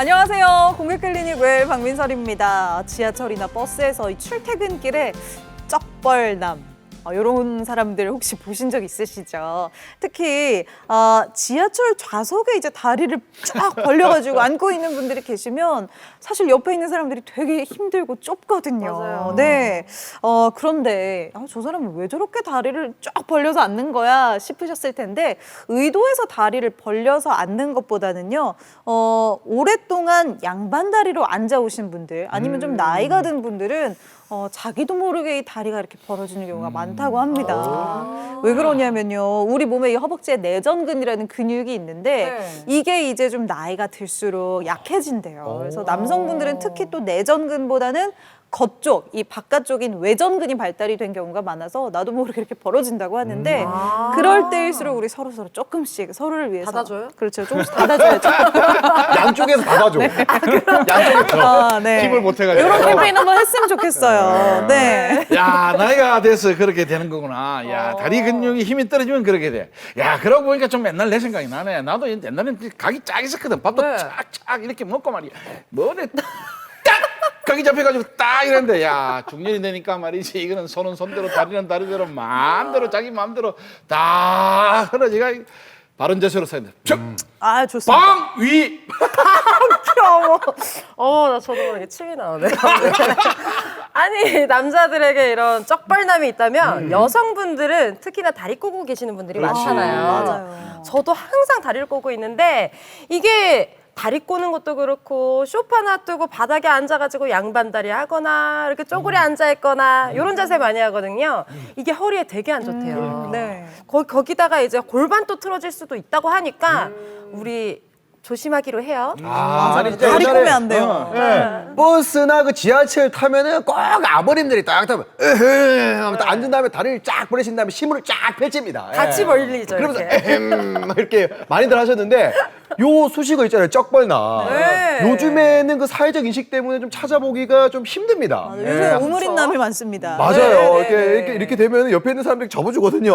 안녕하세요. 공개클리닉 웰 박민설입니다. 지하철이나 버스에서 이 출퇴근길에 쩍벌남 이런 사람들 혹시 보신 적 있으시죠? 특히 지하철 좌석에 이제 다리를 쫙 벌려가지고 앉고 있는 분들이 계시면 사실 옆에 있는 사람들이 되게 힘들고 좁거든요. 맞아요. 네. 그런데 저 사람은 왜 저렇게 다리를 쫙 벌려서 앉는 거야 싶으셨을 텐데 의도해서 다리를 벌려서 앉는 것보다는요. 오랫동안 양반 다리로 앉아 오신 분들 아니면 좀 나이가 든 분들은 자기도 모르게 이 다리가 이렇게 벌어지는 경우가 많다고 합니다. 왜 그러냐면요. 우리 몸에 이 허벅지에 내전근이라는 근육이 있는데 이게 이제 좀 나이가 들수록 약해진대요. 그래서 남성분들은 특히 또 내전근보다는 겉쪽, 이 바깥쪽인 외전근이 발달이 된 경우가 많아서 나도 모르게 이렇게 벌어진다고 하는데 그럴 때일수록 우리 서로서로 조금씩 서로를 위해서 닫아줘요? 그렇죠. 조금씩 닫아줘야죠. 양쪽에서 받아줘. 양쪽에서 네. 힘을 못 해가지고. 이런 캠페인 한번 했으면 좋겠어요. 네. 야, 나이가 돼서 그렇게 되는 거구나. 야, 다리 근육이 힘이 떨어지면 그렇게 돼. 야, 그러고 보니까 좀 맨날 내 생각이 나네. 나도 옛날에 각이 쫙 있었거든. 밥도 쫙쫙 이렇게 먹고 말이야. 뭐래 딱 각이 잡혀가지고 딱 이랬는데, 야, 중년이 되니까 말이지. 이거는 손은 손대로 다리는 다리대로 마음대로 자기 마음대로 다 흐러지가 바른 자세로 서야 돼. 좋습니다. 방 위. 나 저도 모르게 침이 나오네요. 아니, 남자들에게 이런 쩍벌남이 있다면 여성분들은 특히나 다리 꼬고 계시는 분들이 많잖아요. 맞아요. 저도 항상 다리를 꼬고 있는데 이게 다리 꼬는 것도 그렇고 소파 놔두고 바닥에 앉아가지고 양반다리 하거나 이렇게 쪼그려 앉아있거나 이런 자세 많이 하거든요. 이게 허리에 되게 안 좋대요. 네. 거기다가 이제 골반도 틀어질 수도 있다고 하니까 우리 조심하기로 해요. 아니, 진짜 다리 옛날에 꼬면 안 돼요. 버스나 그 지하철 타면은 꼭 아버님들이 딱 타면 에헤 하면 딱 앉은 다음에 다리를 쫙 벌리신 다음에 힘을 쫙 펼칩니다. 같이 벌리죠, 그러면서 이렇게. 에헴 이렇게 많이들 하셨는데 요 수식어 있잖아요. 쩍벌나. 네. 요즘에는 그 사회적 인식 때문에 좀 찾아보기가 좀 힘듭니다. 요새 우물인남이 많습니다. 맞아요. 이렇게 되면 옆에 있는 사람들이 접어주거든요.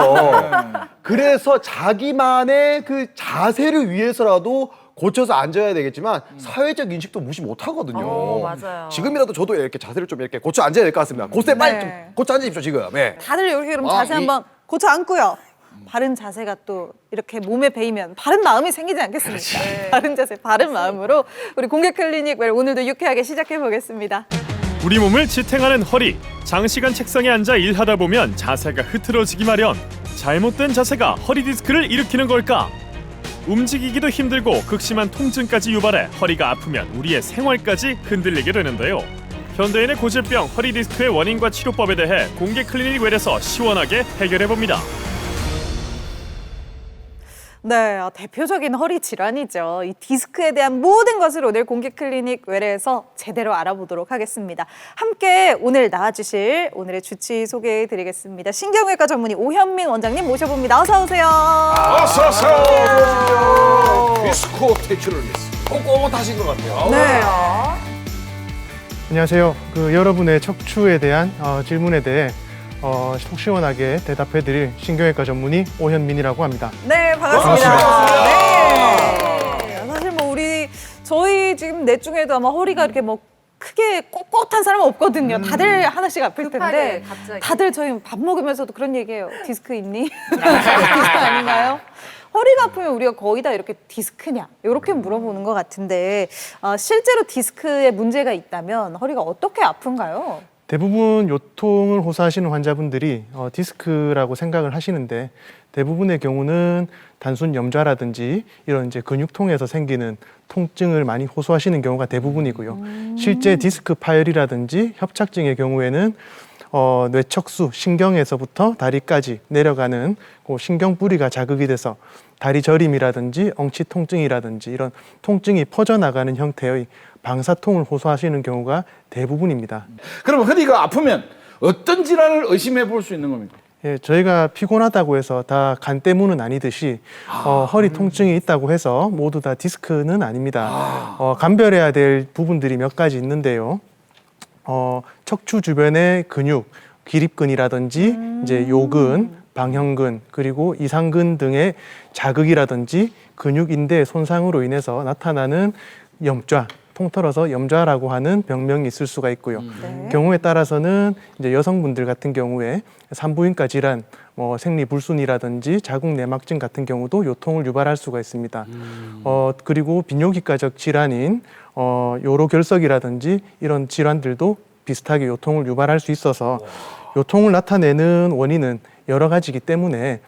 그래서 자기만의 그 자세를 위해서라도 고쳐서 앉아야 되겠지만 사회적 인식도 무시 못 하거든요. 맞아요. 지금이라도 저도 이렇게 자세를 좀 이렇게 고쳐 앉아야 될 것 같습니다. 그때 빨리 좀 고쳐 앉으십시오, 지금. 네. 다들 이렇게 그럼 자세 한번 고쳐 앉고요. 바른 자세가 또 이렇게 몸에 배이면 바른 마음이 생기지 않겠습니까? 바른 자세, 바른 마음으로 우리 공개 클리닉 웰 오늘도 유쾌하게 시작해 보겠습니다. 우리 몸을 지탱하는 허리. 장시간 책상에 앉아 일하다 보면 자세가 흐트러지기 마련. 잘못된 자세가 허리 디스크를 일으키는 걸까? 움직이기도 힘들고 극심한 통증까지 유발해 허리가 아프면 우리의 생활까지 흔들리게 되는데요. 현대인의 고질병 허리 디스크의 원인과 치료법에 대해 공개 클리닉 웰에서 시원하게 해결해 봅니다. 네, 대표적인 허리 질환이죠. 이 디스크에 대한 모든 것을 오늘 공개 클리닉 웰에서 제대로 알아보도록 하겠습니다. 함께 오늘 나와주실 오늘의 주치 소개해드리겠습니다. 신경외과 전문의 오현민 원장님 모셔봅니다. 어서 오세요. 어서 오세요. 디스코 테츄럴리스. 꼿꼿하신 것 같아요. 네. 안녕하세요. 여러분의 척추에 대한 질문에 대해 속 시원하게 대답해드릴 신경외과 전문의 오현민이라고 합니다. 네, 반갑습니다. 네. 사실 뭐 저희 지금 넷 중에도 아마 허리가 이렇게 뭐 크게 꼿꼿한 사람은 없거든요. 다들 하나씩 아플 텐데. 갑자기. 다들 저희 밥 먹으면서도 그런 얘기해요. 디스크 있니? 디스크 아닌가요? 허리가 아프면 우리가 거의 다 이렇게 디스크냐? 이렇게 물어보는 것 같은데 실제로 디스크에 문제가 있다면 허리가 어떻게 아픈가요? 대부분 요통을 호소하시는 환자분들이 디스크라고 생각을 하시는데 대부분의 경우는 단순 염좌라든지 이런 이제 근육통에서 생기는 통증을 많이 호소하시는 경우가 대부분이고요. 실제 디스크 파열이라든지 협착증의 경우에는 뇌척수, 신경에서부터 다리까지 내려가는 그 신경 뿌리가 자극이 돼서 다리 저림이라든지 엉치 통증이라든지 이런 통증이 퍼져나가는 형태의 방사통을 호소하시는 경우가 대부분입니다. 그럼 허리가 아프면 어떤 질환을 의심해 볼 수 있는 겁니까? 예, 저희가 피곤하다고 해서 다 간 때문은 아니듯이 허리 통증이 있다고 해서 모두 다 디스크는 아닙니다. 감별해야 될 부분들이 몇 가지 있는데요. 척추 주변의 근육, 기립근이라든지 이제 요근, 방형근, 그리고 이상근 등의 자극이라든지 근육인대 손상으로 인해서 나타나는 염좌, 통틀어서 염좌라고 하는 병명이 있을 수가 있고요. 경우에 따라서는 이제 여성분들 같은 경우에 산부인과 질환, 뭐 생리불순이라든지 자궁내막증 같은 경우도 요통을 유발할 수가 있습니다. 그리고 비뇨기과적 질환인 요로결석이라든지 이런 질환들도 비슷하게 요통을 유발할 수 있어서 요통을 나타내는 원인은 여러 가지이기 때문에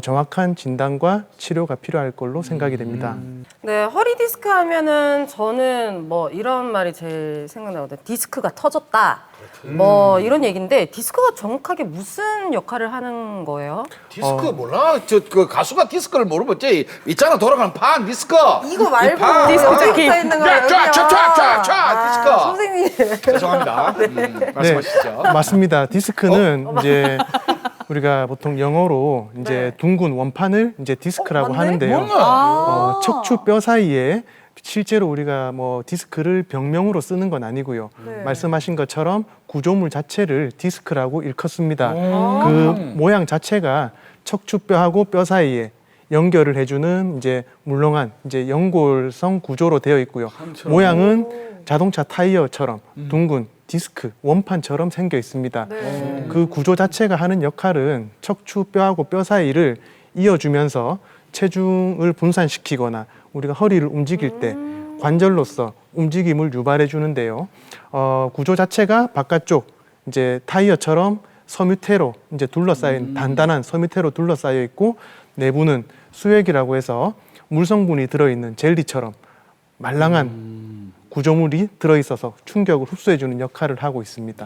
정확한 진단과 치료가 필요할 걸로 생각이 됩니다. 네, 허리 디스크 하면은 저는 뭐 이런 말이 제일 생각나거든요. 디스크가 터졌다. 뭐 이런 얘기인데 디스크가 정확하게 무슨 역할을 하는 거예요? 디스크 몰라? 저 그 가수가 디스크를 모르겠지. 있잖아 돌아가는 판 디스크. 이거 말고 판. 디스크 아, 붙어 있는 거예요. 디스크. 선생님. 죄송합니다. 말씀하시죠. 맞습니다. 디스크는 이제 우리가 보통 영어로 이제 네. 둥근 원판을 이제 디스크라고 맞네? 하는데요. 뭔가? 척추 뼈 사이에 실제로 우리가 뭐 디스크를 병명으로 쓰는 건 아니고요. 네. 말씀하신 것처럼 구조물 자체를 디스크라고 일컫습니다. 그 모양 자체가 척추뼈하고 뼈 사이에 연결을 해주는 이제 물렁한 이제 연골성 구조로 되어 있고요. 모양은 자동차 타이어처럼 둥근 디스크 원판처럼 생겨 있습니다. 네. 그 구조 자체가 하는 역할은 척추뼈하고 뼈 사이를 이어주면서 체중을 분산시키거나 우리가 허리를 움직일 때 관절로서 움직임을 유발해 주는데요. 구조 자체가 바깥쪽 이제 타이어처럼 섬유태로 이제 둘러싸인 단단한 섬유태로 둘러싸여 있고 내부는 수액이라고 해서 물 성분이 들어있는 젤리처럼 말랑한 구조물이 들어있어서 충격을 흡수해주는 역할을 하고 있습니다.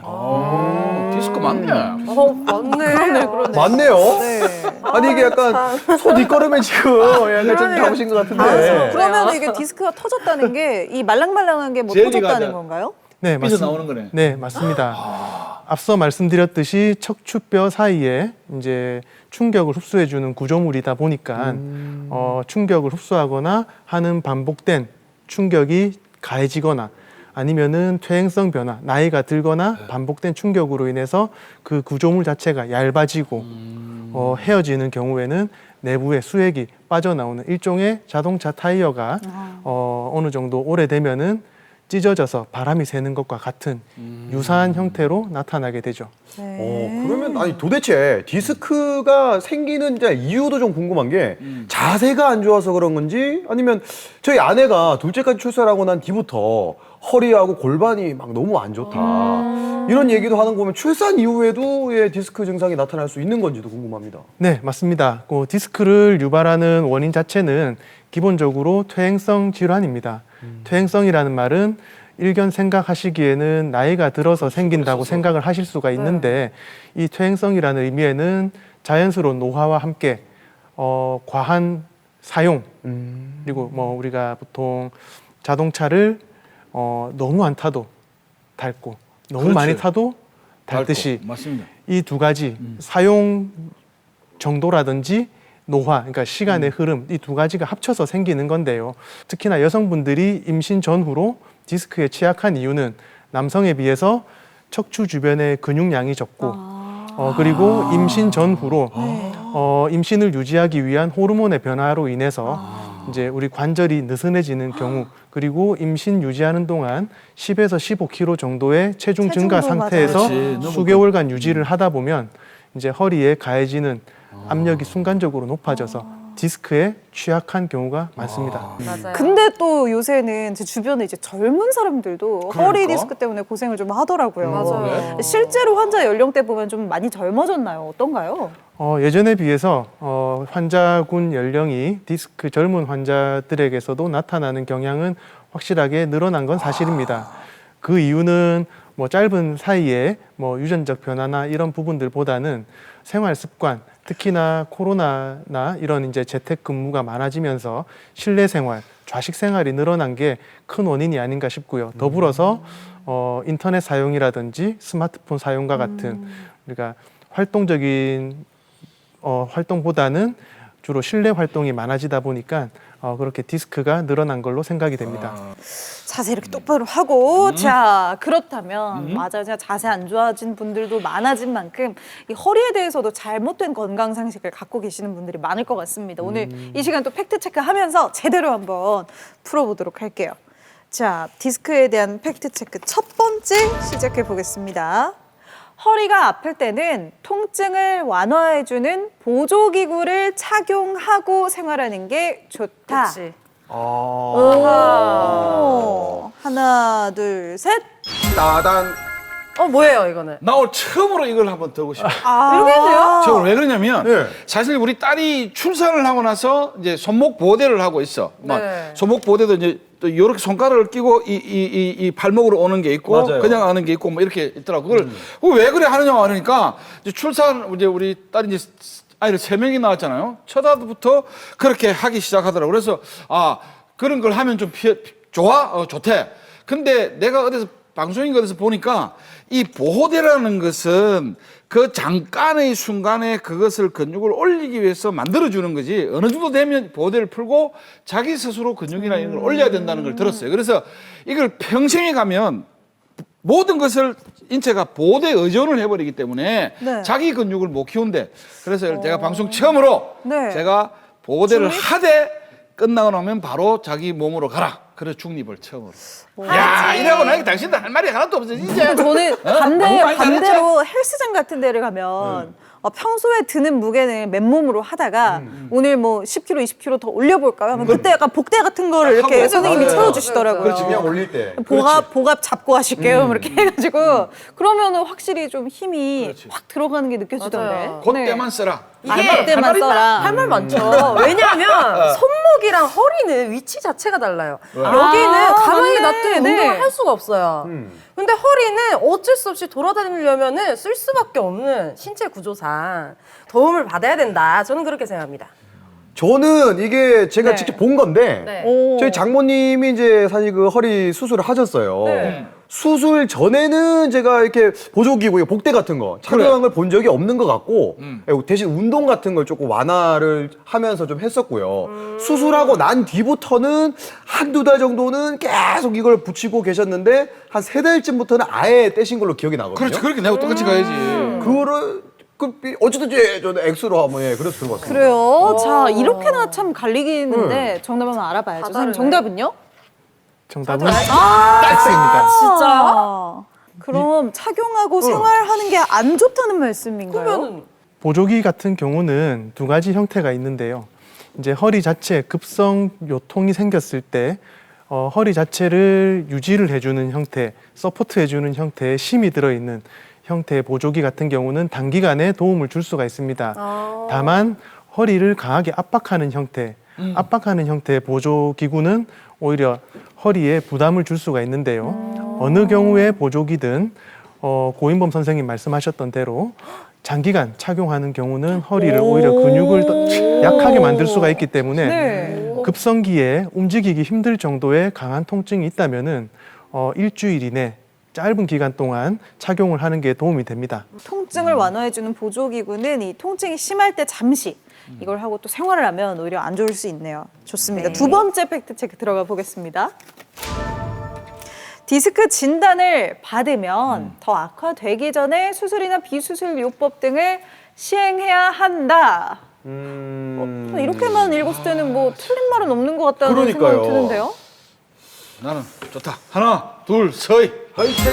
디스크 맞네. 맞네. 맞네요. 네. 아니 이게 약간 소 뒷걸음에 지금 약간 좀 잡으신 것 같은데. 그러면 이게 디스크가 터졌다는 게 이 말랑말랑한 게 뭐 젤리가 터졌다는 다- 건가요? 네, 삐져 나오는 거네. 네, 맞습니다. 앞서 말씀드렸듯이 척추뼈 사이에 이제 충격을 흡수해주는 구조물이다 보니까 충격을 흡수하거나 하는 반복된 충격이 가해지거나 아니면은 퇴행성 변화, 나이가 들거나 반복된 충격으로 인해서 그 구조물 자체가 얇아지고 헤어지는 경우에는 내부에 수액이 빠져나오는 일종의 자동차 타이어가 어느 정도 오래되면은 찢어져서 바람이 새는 것과 같은 유사한 형태로 나타나게 되죠. 그러면 아니 도대체 디스크가 생기는 이제 이유도 좀 궁금한 게 자세가 안 좋아서 그런 건지 아니면 저희 아내가 둘째까지 출산하고 난 뒤부터 허리하고 골반이 막 너무 안 좋다 이런 얘기도 하는 거 보면 출산 이후에도 예, 디스크 증상이 나타날 수 있는 건지도 궁금합니다. 네, 맞습니다. 디스크를 유발하는 원인 자체는 기본적으로 퇴행성 질환입니다. 퇴행성이라는 말은 일견 생각하시기에는 나이가 들어서 생긴다고 생각을 하실 수가 있는데 이 퇴행성이라는 의미에는 자연스러운 노화와 함께 과한 사용 그리고 뭐 우리가 보통 자동차를 너무 안 타도 닳고 너무 그렇지. 많이 타도 닳듯이 맞습니다. 이 두 가지 사용 정도라든지 노화, 그러니까 시간의 흐름 이 두 가지가 합쳐서 생기는 건데요. 특히나 여성분들이 임신 전후로 디스크에 취약한 이유는 남성에 비해서 척추 주변의 근육량이 적고 그리고 임신 전후로 임신을 유지하기 위한 호르몬의 변화로 인해서 이제 우리 관절이 느슨해지는 경우 그리고 임신 유지하는 동안 10에서 15kg 정도의 체중 증가 체중도 상태에서 그렇지. 수개월간 유지를 하다 보면 이제 허리에 가해지는 압력이 순간적으로 높아져서 디스크에 취약한 경우가 많습니다. 맞아요. 근데 또 요새는 제 주변에 이제 젊은 사람들도 허리 디스크 때문에 고생을 좀 하더라고요. 맞아요. 실제로 환자 연령대 보면 좀 많이 젊어졌나요? 어떤가요? 예전에 비해서 환자군 연령이 디스크 젊은 환자들에게서도 나타나는 경향은 확실하게 늘어난 건 사실입니다. 그 이유는 뭐 짧은 사이에 뭐 유전적 변화나 이런 부분들보다는 생활 습관, 특히나 코로나나 이런 이제 재택 근무가 많아지면서 실내 생활, 좌식 생활이 늘어난 게 큰 원인이 아닌가 싶고요. 더불어서 인터넷 사용이라든지 스마트폰 사용과 같은 우리가 활동적인 활동보다는 주로 실내 활동이 많아지다 보니까 그렇게 디스크가 늘어난 걸로 생각이 됩니다. 자세 이렇게 똑바로 하고 자 그렇다면 맞아요. 제가 자세 안 좋아진 분들도 많아진 만큼 이 허리에 대해서도 잘못된 건강 상식을 갖고 계시는 분들이 많을 것 같습니다. 오늘 이 시간 또 팩트 체크하면서 제대로 한번 풀어보도록 할게요. 자, 디스크에 대한 팩트체크 첫 번째 시작해 보겠습니다. 허리가 아플 때는 통증을 완화해주는 보조기구를 착용하고 생활하는 게 좋다. 그렇지. 오, 하나, 둘, 셋. 따단. 뭐예요 이거는? 나 오늘 처음으로 이걸 한번 들고 싶어. 이렇게 해서요? 저걸 왜 그러냐면 네. 사실 우리 딸이 출산을 하고 나서 이제 손목 보호대를 하고 있어. 막 네. 손목 보호대도 이제 또 이렇게 손가락을 끼고 이 발목으로 오는 게 있고 맞아요. 그냥 하는 게 있고 뭐 이렇게 있더라고. 그걸 그거 왜 그래 하느냐 하니까 이제 출산 이제 우리 딸이 이제 아이를 3명이 낳았잖아요. 첫 아들부터 그렇게 하기 시작하더라고. 그래서 그런 걸 하면 좀 좋아? 좋대. 근데 내가 어디서 방송인가 어디서 보니까 이 보호대라는 것은 그 잠깐의 순간에 그것을 근육을 올리기 위해서 만들어주는 거지 어느 정도 되면 보호대를 풀고 자기 스스로 근육이나 이런 걸 올려야 된다는 걸 들었어요. 그래서 이걸 평생에 가면 모든 것을 인체가 보호대에 의존을 해버리기 때문에 네. 자기 근육을 못 키운대. 그래서 제가 방송 처음으로 네. 제가 보호대를 하되 끝나고 나면 바로 자기 몸으로 가라. 그래서 중립을 처음으로. 야, 이러고 나니까 당신들 할 말이 하나도 없어. 이제 저는 너무 많이 반대로 헬스장 같은 데를 가면 평소에 드는 무게는 맨몸으로 하다가 오늘 뭐 10kg, 20kg 더 올려볼까요? 하면 그때 약간 복대 같은 거를 이렇게 하고. 선생님이 맞아요. 채워주시더라고요. 그렇지, 그냥 올릴 때. 복압 잡고 하실게요. 이렇게 해가지고 그러면은 확실히 좀 힘이 확 들어가는 게 느껴지던데. 맞아요. 그때만 써라. 할 때만 써라. 할 말 많죠. 왜냐하면 손목이랑 허리는 위치 자체가 달라요. 여기는 가만히 맞네. 놔두면 네. 운동을 할 수가 없어요. 근데 허리는 어쩔 수 없이 돌아다니려면은 쓸 수밖에 없는 신체 구조상 도움을 받아야 된다. 저는 그렇게 생각합니다. 저는 이게 제가 네. 직접 본 건데 네. 오. 저희 장모님이 이제 사실 그 허리 수술을 하셨어요. 네. 수술 전에는 제가 이렇게 보조기구, 복대 같은 거 착용한 걸 본 적이 없는 것 같고 대신 운동 같은 걸 조금 완화를 하면서 좀 했었고요. 수술하고 난 뒤부터는 한두 달 정도는 계속 이걸 붙이고 계셨는데 한 3달쯤부터는 아예 떼신 걸로 기억이 나거든요. 그렇지. 그렇게 내가 똑같이 가야지. 그거를 어쨌든 저는 X로 한번 그래서 들어봤습니다. 그래요? 자, 이렇게나 참 갈리기는데 정답 한번 알아봐야죠. 다 선생님, 다르네. 정답은요? 정답은 X입니다. 진짜요? 그럼 착용하고 생활하는 게 안 좋다는 말씀인가요? 그러면 보조기 같은 경우는 2가지 형태가 있는데요. 이제 허리 자체에 급성 요통이 생겼을 때 허리 자체를 유지를 해주는 형태, 서포트 해주는 형태의 심이 들어있는 형태의 보조기 같은 경우는 단기간에 도움을 줄 수가 있습니다. 다만 허리를 강하게 압박하는 형태의 보조기구는 오히려 허리에 부담을 줄 수가 있는데요. 어느 경우의 보조기든 고인범 선생님 말씀하셨던 대로 장기간 착용하는 경우는 허리를 오히려 근육을 더 약하게 만들 수가 있기 때문에 네. 급성기에 움직이기 힘들 정도의 강한 통증이 있다면은 일주일 이내 짧은 기간 동안 착용을 하는 게 도움이 됩니다. 통증을 완화해주는 보조기구는 이 통증이 심할 때 잠시 이걸 하고 또 생활을 하면 오히려 안 좋을 수 있네요. 좋습니다. 네. 2번째 팩트체크 들어가 보겠습니다. 디스크 진단을 받으면 더 악화되기 전에 수술이나 비수술 요법 등을 시행해야 한다. 이렇게만 읽었을 때는 뭐 틀린 말은 없는 것 같다는 그러니까요. 생각이 드는데요. 나는 좋다. 하나, 둘, 서이. 화이팅!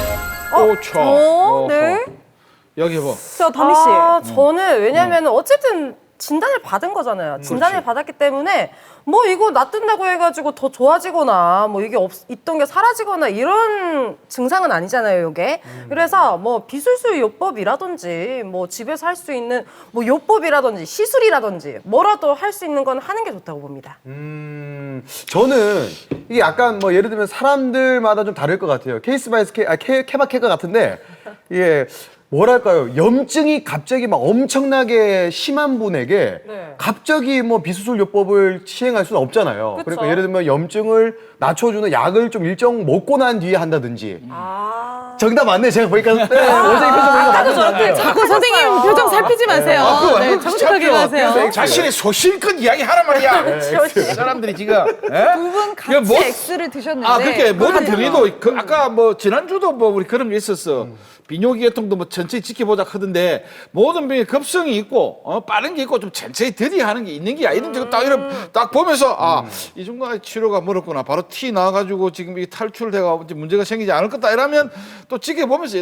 오차. 네. 여기 해봐. 자, 다미 씨. 저는 왜냐면 어쨌든 진단을 받은 거잖아요. 진단을 받았기 때문에 뭐 이거 놔둔다고 해가지고 더 좋아지거나 뭐 이게 있던 게 사라지거나 이런 증상은 아니잖아요, 이게. 그래서 뭐 비수술 요법이라든지 뭐 집에서 할 수 있는 뭐 요법이라든지 시술이라든지 뭐라도 할 수 있는 건 하는 게 좋다고 봅니다. 저는 이게 약간 뭐 예를 들면 사람들마다 좀 다를 것 같아요. 케이스 바이 케바케가 같은데 이게 뭐랄까요? 염증이 갑자기 막 엄청나게 심한 분에게 네. 갑자기 뭐 비수술 요법을 시행할 수는 없잖아요. 그쵸. 그러니까 예를 들면 염증을 낮춰주는 약을 좀 일정 먹고 난 뒤에 한다든지 정답 맞네. 제가 보니까 원장님 표정 보니까 맞는 줄 알아요. 자꾸 선생님 표정 살피지 마세요. 네, 정직하게 가세요. 자신의 소신껏 이야기하란 말이야. 사람들이 지금 두 분 같이 이거 뭐- X를 드셨는데. 그렇게 모든 병의도 아까 뭐 지난주도 뭐 우리 그런 게 있었어. 비뇨기 계통도 뭐 천천히 지켜보자 하던데 모든 병에 급성이 있고 빠른 게 있고 좀 천천히 들이야 하는 게 있는 게야. 이런 지금 딱 이런 딱 보면서 이 정도 치료가 멀었구나. 바로 티 나가지고 지금 이 탈출돼가 문제가 생기지 않을 거다. 이러면 또 지켜보면서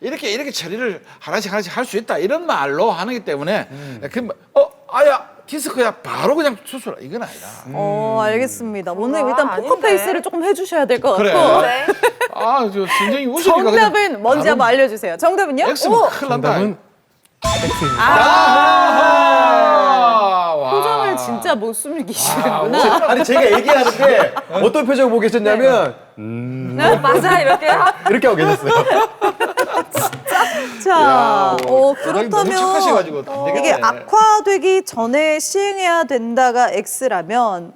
이렇게 처리를 하나씩 할 수 있다. 이런 말로 하는 기 때문에 아야 디스크야 바로 그냥 수술 이건 아니다. 알겠습니다. 오늘 일단 아닌데. 포커페이스를 조금 해주셔야 될 것 그래. 같고. 네. 저 선생님 웃으니까 그냥 정답은 뭔지 한번 알려주세요. 정답은요? X면 큰일 난다. 정답은 X입니다. 와. 표정을 진짜 못 숨기시는구나. 아니 제가 얘기하는데 어떤 표정 보고 계셨냐면 맞아 이렇게 이렇게 하고 계셨어요. 자, 너무 그렇다면 착하셔가지고 안 되겠네. 이게 악화되기 전에 시행해야 된다가 X라면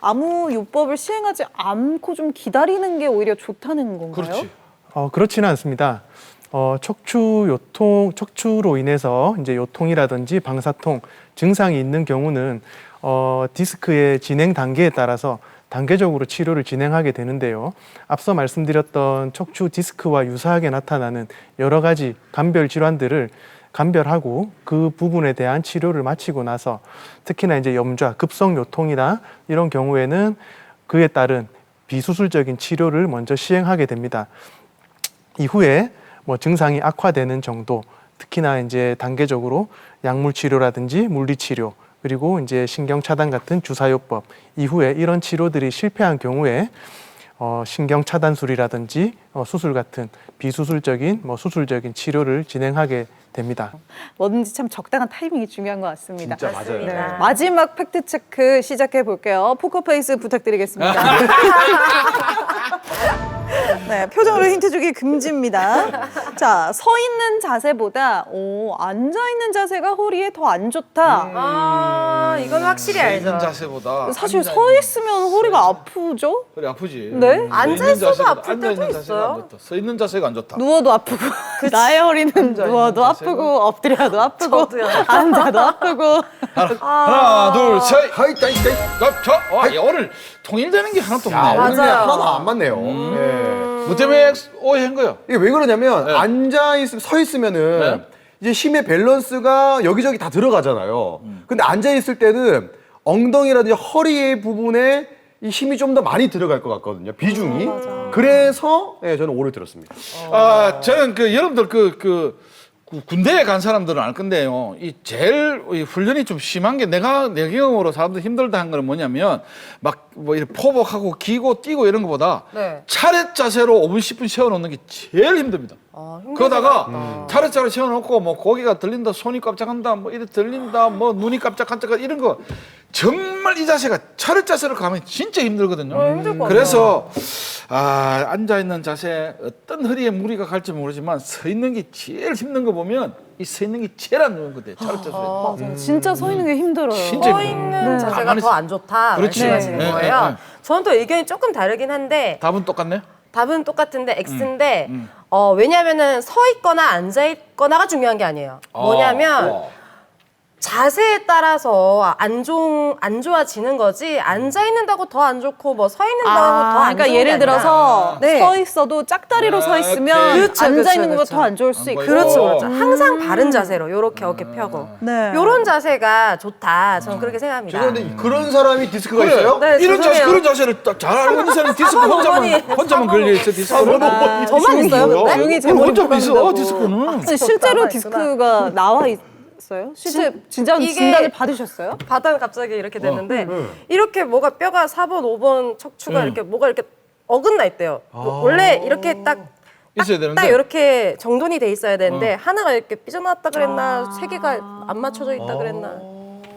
아무 요법을 시행하지 않고 좀 기다리는 게 오히려 좋다는 건가요? 그렇지. 그렇지는 않습니다. 척추로 인해서 이제 요통이라든지 방사통 증상이 있는 경우는 디스크의 진행 단계에 따라서 단계적으로 치료를 진행하게 되는데요. 앞서 말씀드렸던 척추 디스크와 유사하게 나타나는 여러 가지 간별 질환들을 간별하고 그 부분에 대한 치료를 마치고 나서 특히나 이제 염좌, 급성 요통이나 이런 경우에는 그에 따른 비수술적인 치료를 먼저 시행하게 됩니다. 이후에 뭐 증상이 악화되는 정도, 특히나 이제 단계적으로 약물 치료라든지 물리 치료, 그리고 이제 신경 차단 같은 주사요법 이후에 이런 치료들이 실패한 경우에 신경 차단술이라든지 수술 같은 비수술적인 수술적인 치료를 진행하게 됩니다. 뭐든지 참 적당한 타이밍이 중요한 것 같습니다. 진짜 맞아요. 네. 마지막 팩트 체크 시작해 볼게요. 포커페이스 부탁드리겠습니다. 네, 표정으로 힌트 주기 금지입니다. 자, 서 있는 자세보다 앉아 있는 자세가 허리에 더 안 좋다. 이건 확실히 있는 알죠. 자세보다 사실 앉아 서 있으면 허리가 아프죠? 그래 아프지. 네? 앉아 있어도 아플 때도 앉아 있는 자세가 안 있어요. 좋다. 서 있는 자세가 안 좋다. 누워도 아프고 나의 허리는 누워도 자세가? 아프고 엎드려도 아프고 저도요. 앉아도 아프고. 하나, 둘, 셋. 오늘 통일되는 게 하나도 없네. 오늘 그냥 맞아요. 하나도 안 맞네요. 네. 뭐 때문에 오해한 거야? 이게 왜 그러냐면 네. 앉아 있으면 서 있으면은 네. 이제 힘의 밸런스가 여기저기 다 들어가잖아요. 근데 앉아 있을 때는 엉덩이라든지 허리 부분에 이 힘이 좀 더 많이 들어갈 것 같거든요. 비중이. 그래서 저는 오를 들었습니다. 저는 여러분들 군대에 간 사람들은 알 건데요. 이 제일 이 훈련이 좀 심한 게 내가 내 경험으로 사람들 힘들다 한 거는 뭐냐면 막 뭐 이렇게 포복하고 기고 뛰고 이런 것보다 네. 차렷 자세로 5분 10분 세워놓는 게 제일 힘듭니다. 그러다가 차렷 자세로 세워놓고 뭐 고개가 들린다, 손이 깜짝한다, 뭐 이래 들린다, 뭐 눈이 깜짝깜짝 이런 거 정말 이 자세가 차렷 자세로 가면 진짜 힘들거든요. 힘들 것 그래서 앉아 있는 자세 어떤 허리에 무리가 갈지 모르지만 서 있는 게 제일 힘든 거 보면 이 서 있는 게 제일 안 좋은 거같요 차렷 자세. 맞아요. 진짜 서 있는 게 힘들어요. 진짜 서 힘들어요. 있는 자세가 가만히 더 안 좋다 그렇지. 말씀하시는 네, 거예요. 네, 네. 저는 또 의견이 조금 다르긴 한데 답은 똑같네요. 답은 똑같은데 X인데 왜냐하면은 서 있거나 앉아 있거나가 중요한 게 아니에요. 뭐냐면 자세에 따라서 안 좋아지는 거지 앉아 있는다고 더 안 좋고 뭐 서 있는다고 더 안 좋은 그러니까 게 예를 아니라. 들어서 네. 서 있어도 짝다리로 서 있으면 그렇죠, 앉아 그렇죠, 있는 것보다 그렇죠. 더 안 좋을 수 있고. 그렇죠. 항상 바른 자세로 요렇게 어깨 펴고 네. 요런 자세가 좋다. 저는 그렇게 생각합니다. 죄송한데 그런 사람이 디스크가 있어요? 네, 이런 자세, 죄송해요. 그런 자세를 잘 알고 있는 사람이 디스크 혼자만 걸려 있어 디스크는. 저만 있어요, 근데? 조용히 제 그럼 머리 혼자만 있어 보는다고. 디스크는. 근데 실제로 디스크가 나와 있어요? 실제 진짜 이게- 진단을 받으셨어요? 바닥 갑자기 이렇게 됐는데 이렇게 뭐가 뼈가 4번, 5번 척추가 이렇게 뭐가 이렇게 어긋나 있대요. 원래 이렇게 딱 있어야 되는데. 딱 이렇게 정돈이 돼 있어야 되는데 하나가 이렇게 삐져나왔다 그랬나 세 개가 안 맞춰져 있다 그랬나.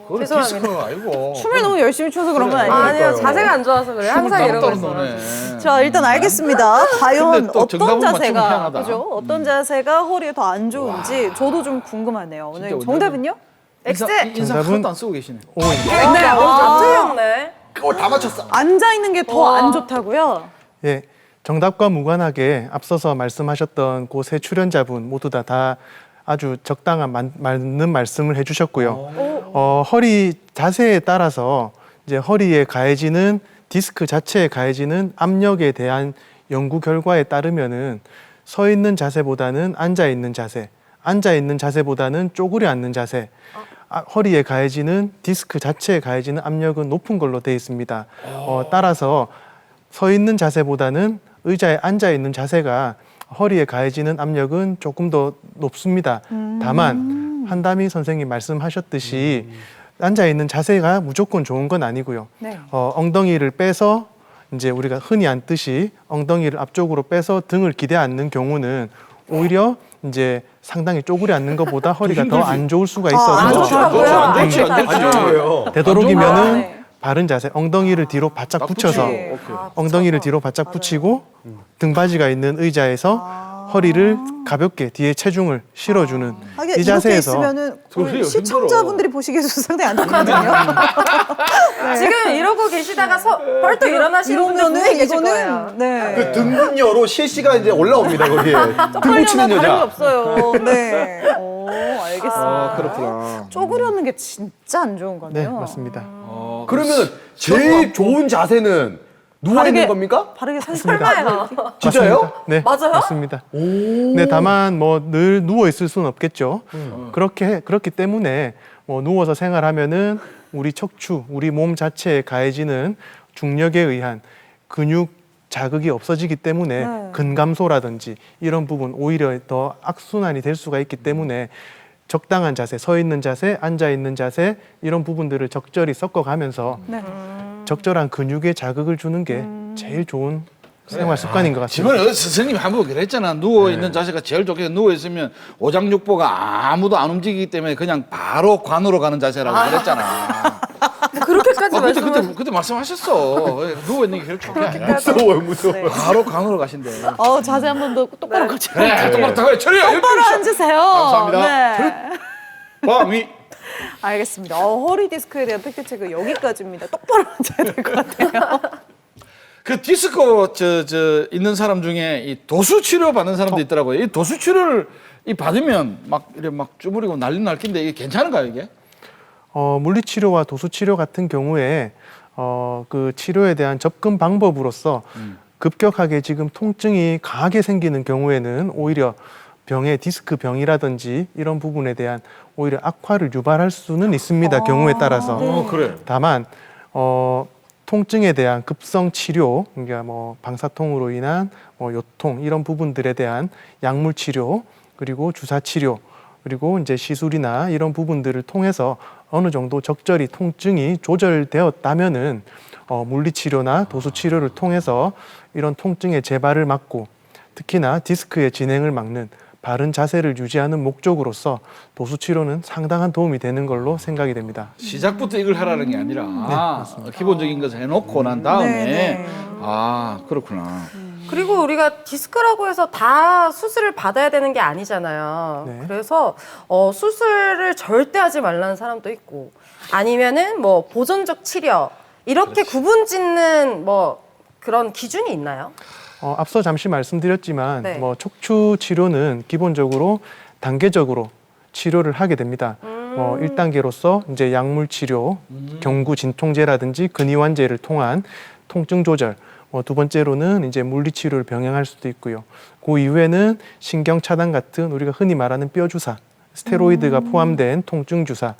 그건 죄송합니다. 디스크가 아니고. 춤을 너무 열심히 춰서 그런 건 아니에요. 아니요, 자세가 안 좋아서 그래요. 항상 이러고 따로 있어요. 노네. 자, 일단 알겠습니다. 과연 근데 또 어떤 정답은 맞추면 자세가 희한하다. 그죠? 어떤 자세가 허리에 더 안 좋은지 저도 좀 궁금하네요. 오늘 진짜 정답은요? X. 인상 정답은- 하나도 안 쓰고 계시네. O입니다. 네, 다 틀렸네. 다 맞췄어. 앉아 있는 게 더 안 좋다고요? 예, 정답과 무관하게 앞서서 말씀하셨던 그 세 출연자분 모두 다 아주 적당한 맞는 말씀을 해주셨고요. 허리 자세에 따라서 이제 허리에 가해지는 디스크 자체에 가해지는 압력에 대한 연구 결과에 따르면은 서 있는 자세보다는 앉아 있는 자세, 앉아 있는 자세보다는 쪼그려 앉는 자세, 허리에 가해지는 디스크 자체에 가해지는 압력은 높은 걸로 되어 있습니다. 따라서 서 있는 자세보다는 의자에 앉아 있는 자세가 허리에 가해지는 압력은 조금 더 높습니다. 다만 한다미 선생님 말씀하셨듯이 앉아 있는 자세가 무조건 좋은 건 아니고요. 네. 엉덩이를 빼서 이제 우리가 흔히 앉듯이 엉덩이를 앞쪽으로 빼서 등을 기대 앉는 경우는 오히려 이제 상당히 쪼그려 앉는 것보다 허리가 더 안 좋을 수가 있어서 안 좋다고요? 안 좋지, 안 좋지. 거예요. 되도록이면은 네. 바른 자세, 엉덩이를 뒤로 바짝 붙여서 엉덩이를 뒤로 바짝 붙이고 등받이가 있는 의자에서 허리를 가볍게 뒤에 체중을 실어주는 하긴 이 이렇게 자세에서 있으면은 그래요, 우리 시청자분들이 보시기에도 상당히 안 좋거든요. 네. 지금 이러고 계시다가 벌떡 일어나시는 분들 분명히 이러면은 계실 거예요. 이거는 네. 그 등분녀로 실시간 이제 올라옵니다 거기에. 등 쪽팔려나 붙이는 다름이 여자. 없어요. 네. 오, 알겠습니다. 아, 그렇구나. 쪼그려는 게 진짜 안 좋은 네 거네요. 맞습니다. 그러면 제일 좋은 자세는 누워 있는 바르게- 겁니까? 바르게 서 설마요. 진짜요? 네 맞아요? 맞습니다. 네 다만 뭐 늘 누워 있을 수는 없겠죠. 그렇기 때문에 뭐 누워서 생활하면은 우리 척추, 우리 몸 자체에 가해지는 중력에 의한 근육 자극이 없어지기 때문에 네. 근감소라든지 이런 부분 오히려 더 악순환이 될 수가 있기 때문에 적당한 자세, 서 있는 자세, 앉아 있는 자세 이런 부분들을 적절히 섞어가면서 네. 적절한 근육에 자극을 주는 게 제일 좋은 생활 습관인 것 같습니다. 지금 선생님이 한번 그랬잖아. 누워 있는 자세가 제일 좋게 누워 있으면 오장육부가 아무도 안 움직이기 때문에 그냥 바로 관으로 가는 자세라고 그랬잖아. 그렇게까지 그때 말씀하셨어. 누워 있는 게 제일 좋게 아니라 무서워요, 무서워. 바로 관으로 가신대. 자세 한 번 더 똑바로 가죠. 그래, 똑바로 다 처리야. 똑바로 앉으세요. 감사합니다. 네. 밤이 알겠습니다. 허리 디스크에 대한 팩트체크 여기까지입니다. 똑바로 앉아야 될 것 같아요. 그 디스크 저 있는 사람 중에 이 도수 치료 받는 사람도 있더라고요. 이 도수 치료를 받으면 막 이래 막 쭈그리고 난리 날 낀데 이게 괜찮은가요 이게? 물리치료와 도수치료 같은 경우에 그 치료에 대한 접근 방법으로서 급격하게 지금 통증이 강하게 생기는 경우에는 오히려 병의 디스크 병이라든지 이런 부분에 대한 오히려 악화를 유발할 수는 있습니다. 경우에 따라서. 그래. 다만 통증에 대한 급성 치료, 그러니까 뭐 방사통으로 인한 요통 이런 부분들에 대한 약물 치료 그리고 주사 치료 그리고 이제 시술이나 이런 부분들을 통해서 어느 정도 적절히 통증이 조절되었다면은 물리치료나 도수치료를 통해서 이런 통증의 재발을 막고 특히나 디스크의 진행을 막는 바른 자세를 유지하는 목적으로서 도수치료는 상당한 도움이 되는 걸로 생각이 됩니다. 시작부터 이걸 하라는 게 아니라 기본적인 것을 해놓고 난 다음에 네. 그렇구나. 그리고 우리가 디스크라고 해서 다 수술을 받아야 되는 게 아니잖아요. 네. 그래서 수술을 절대 하지 말라는 사람도 있고 아니면은 뭐 보존적 치료 이렇게 구분 짓는 뭐 그런 기준이 있나요? 앞서 잠시 말씀드렸지만 네. 뭐 척추 치료는 기본적으로 단계적으로 치료를 하게 됩니다. 1단계로서 이제 약물 치료, 경구 진통제라든지 근이완제를 통한 통증 조절, 두 번째로는 이제 물리 치료를 병행할 수도 있고요. 그 이후에는 신경 차단 같은 우리가 흔히 말하는 뼈 주사, 스테로이드가 포함된 통증 주사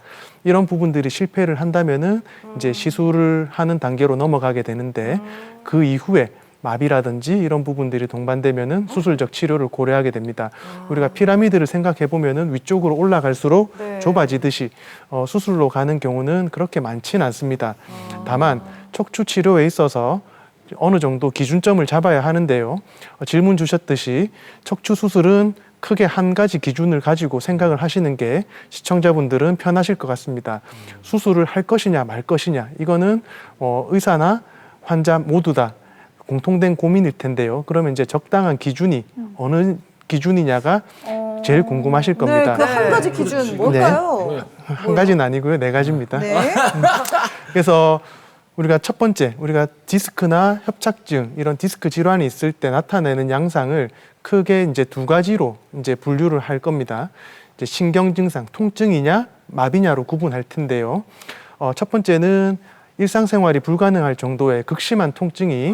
이런 부분들이 실패를 한다면은 이제 시술을 하는 단계로 넘어가게 되는데 그 이후에 마비라든지 이런 부분들이 동반되면은 수술적 치료를 고려하게 됩니다. 우리가 피라미드를 생각해 보면은 위쪽으로 올라갈수록 네. 좁아지듯이 수술로 가는 경우는 그렇게 많지는 않습니다. 다만 척추 치료에 있어서 어느 정도 기준점을 잡아야 하는데요. 질문 주셨듯이 척추 수술은 크게 한 가지 기준을 가지고 생각을 하시는 게 시청자분들은 편하실 것 같습니다. 수술을 할 것이냐 말 것이냐 이거는 의사나 환자 모두 다 공통된 고민일 텐데요. 그러면 이제 적당한 기준이 어느 기준이냐가 제일 궁금하실 겁니다. 네, 그 한 가지 기준 뭘까요? 한 가지는 아니고요. 네 가지입니다. 네. 그래서 우리가 첫 번째, 우리가 디스크나 협착증 이런 디스크 질환이 있을 때 나타내는 양상을 크게 이제 두 가지로 이제 분류를 할 겁니다. 이제 신경 증상, 통증이냐, 마비냐로 구분할 텐데요. 첫 번째는 일상생활이 불가능할 정도의 극심한 통증이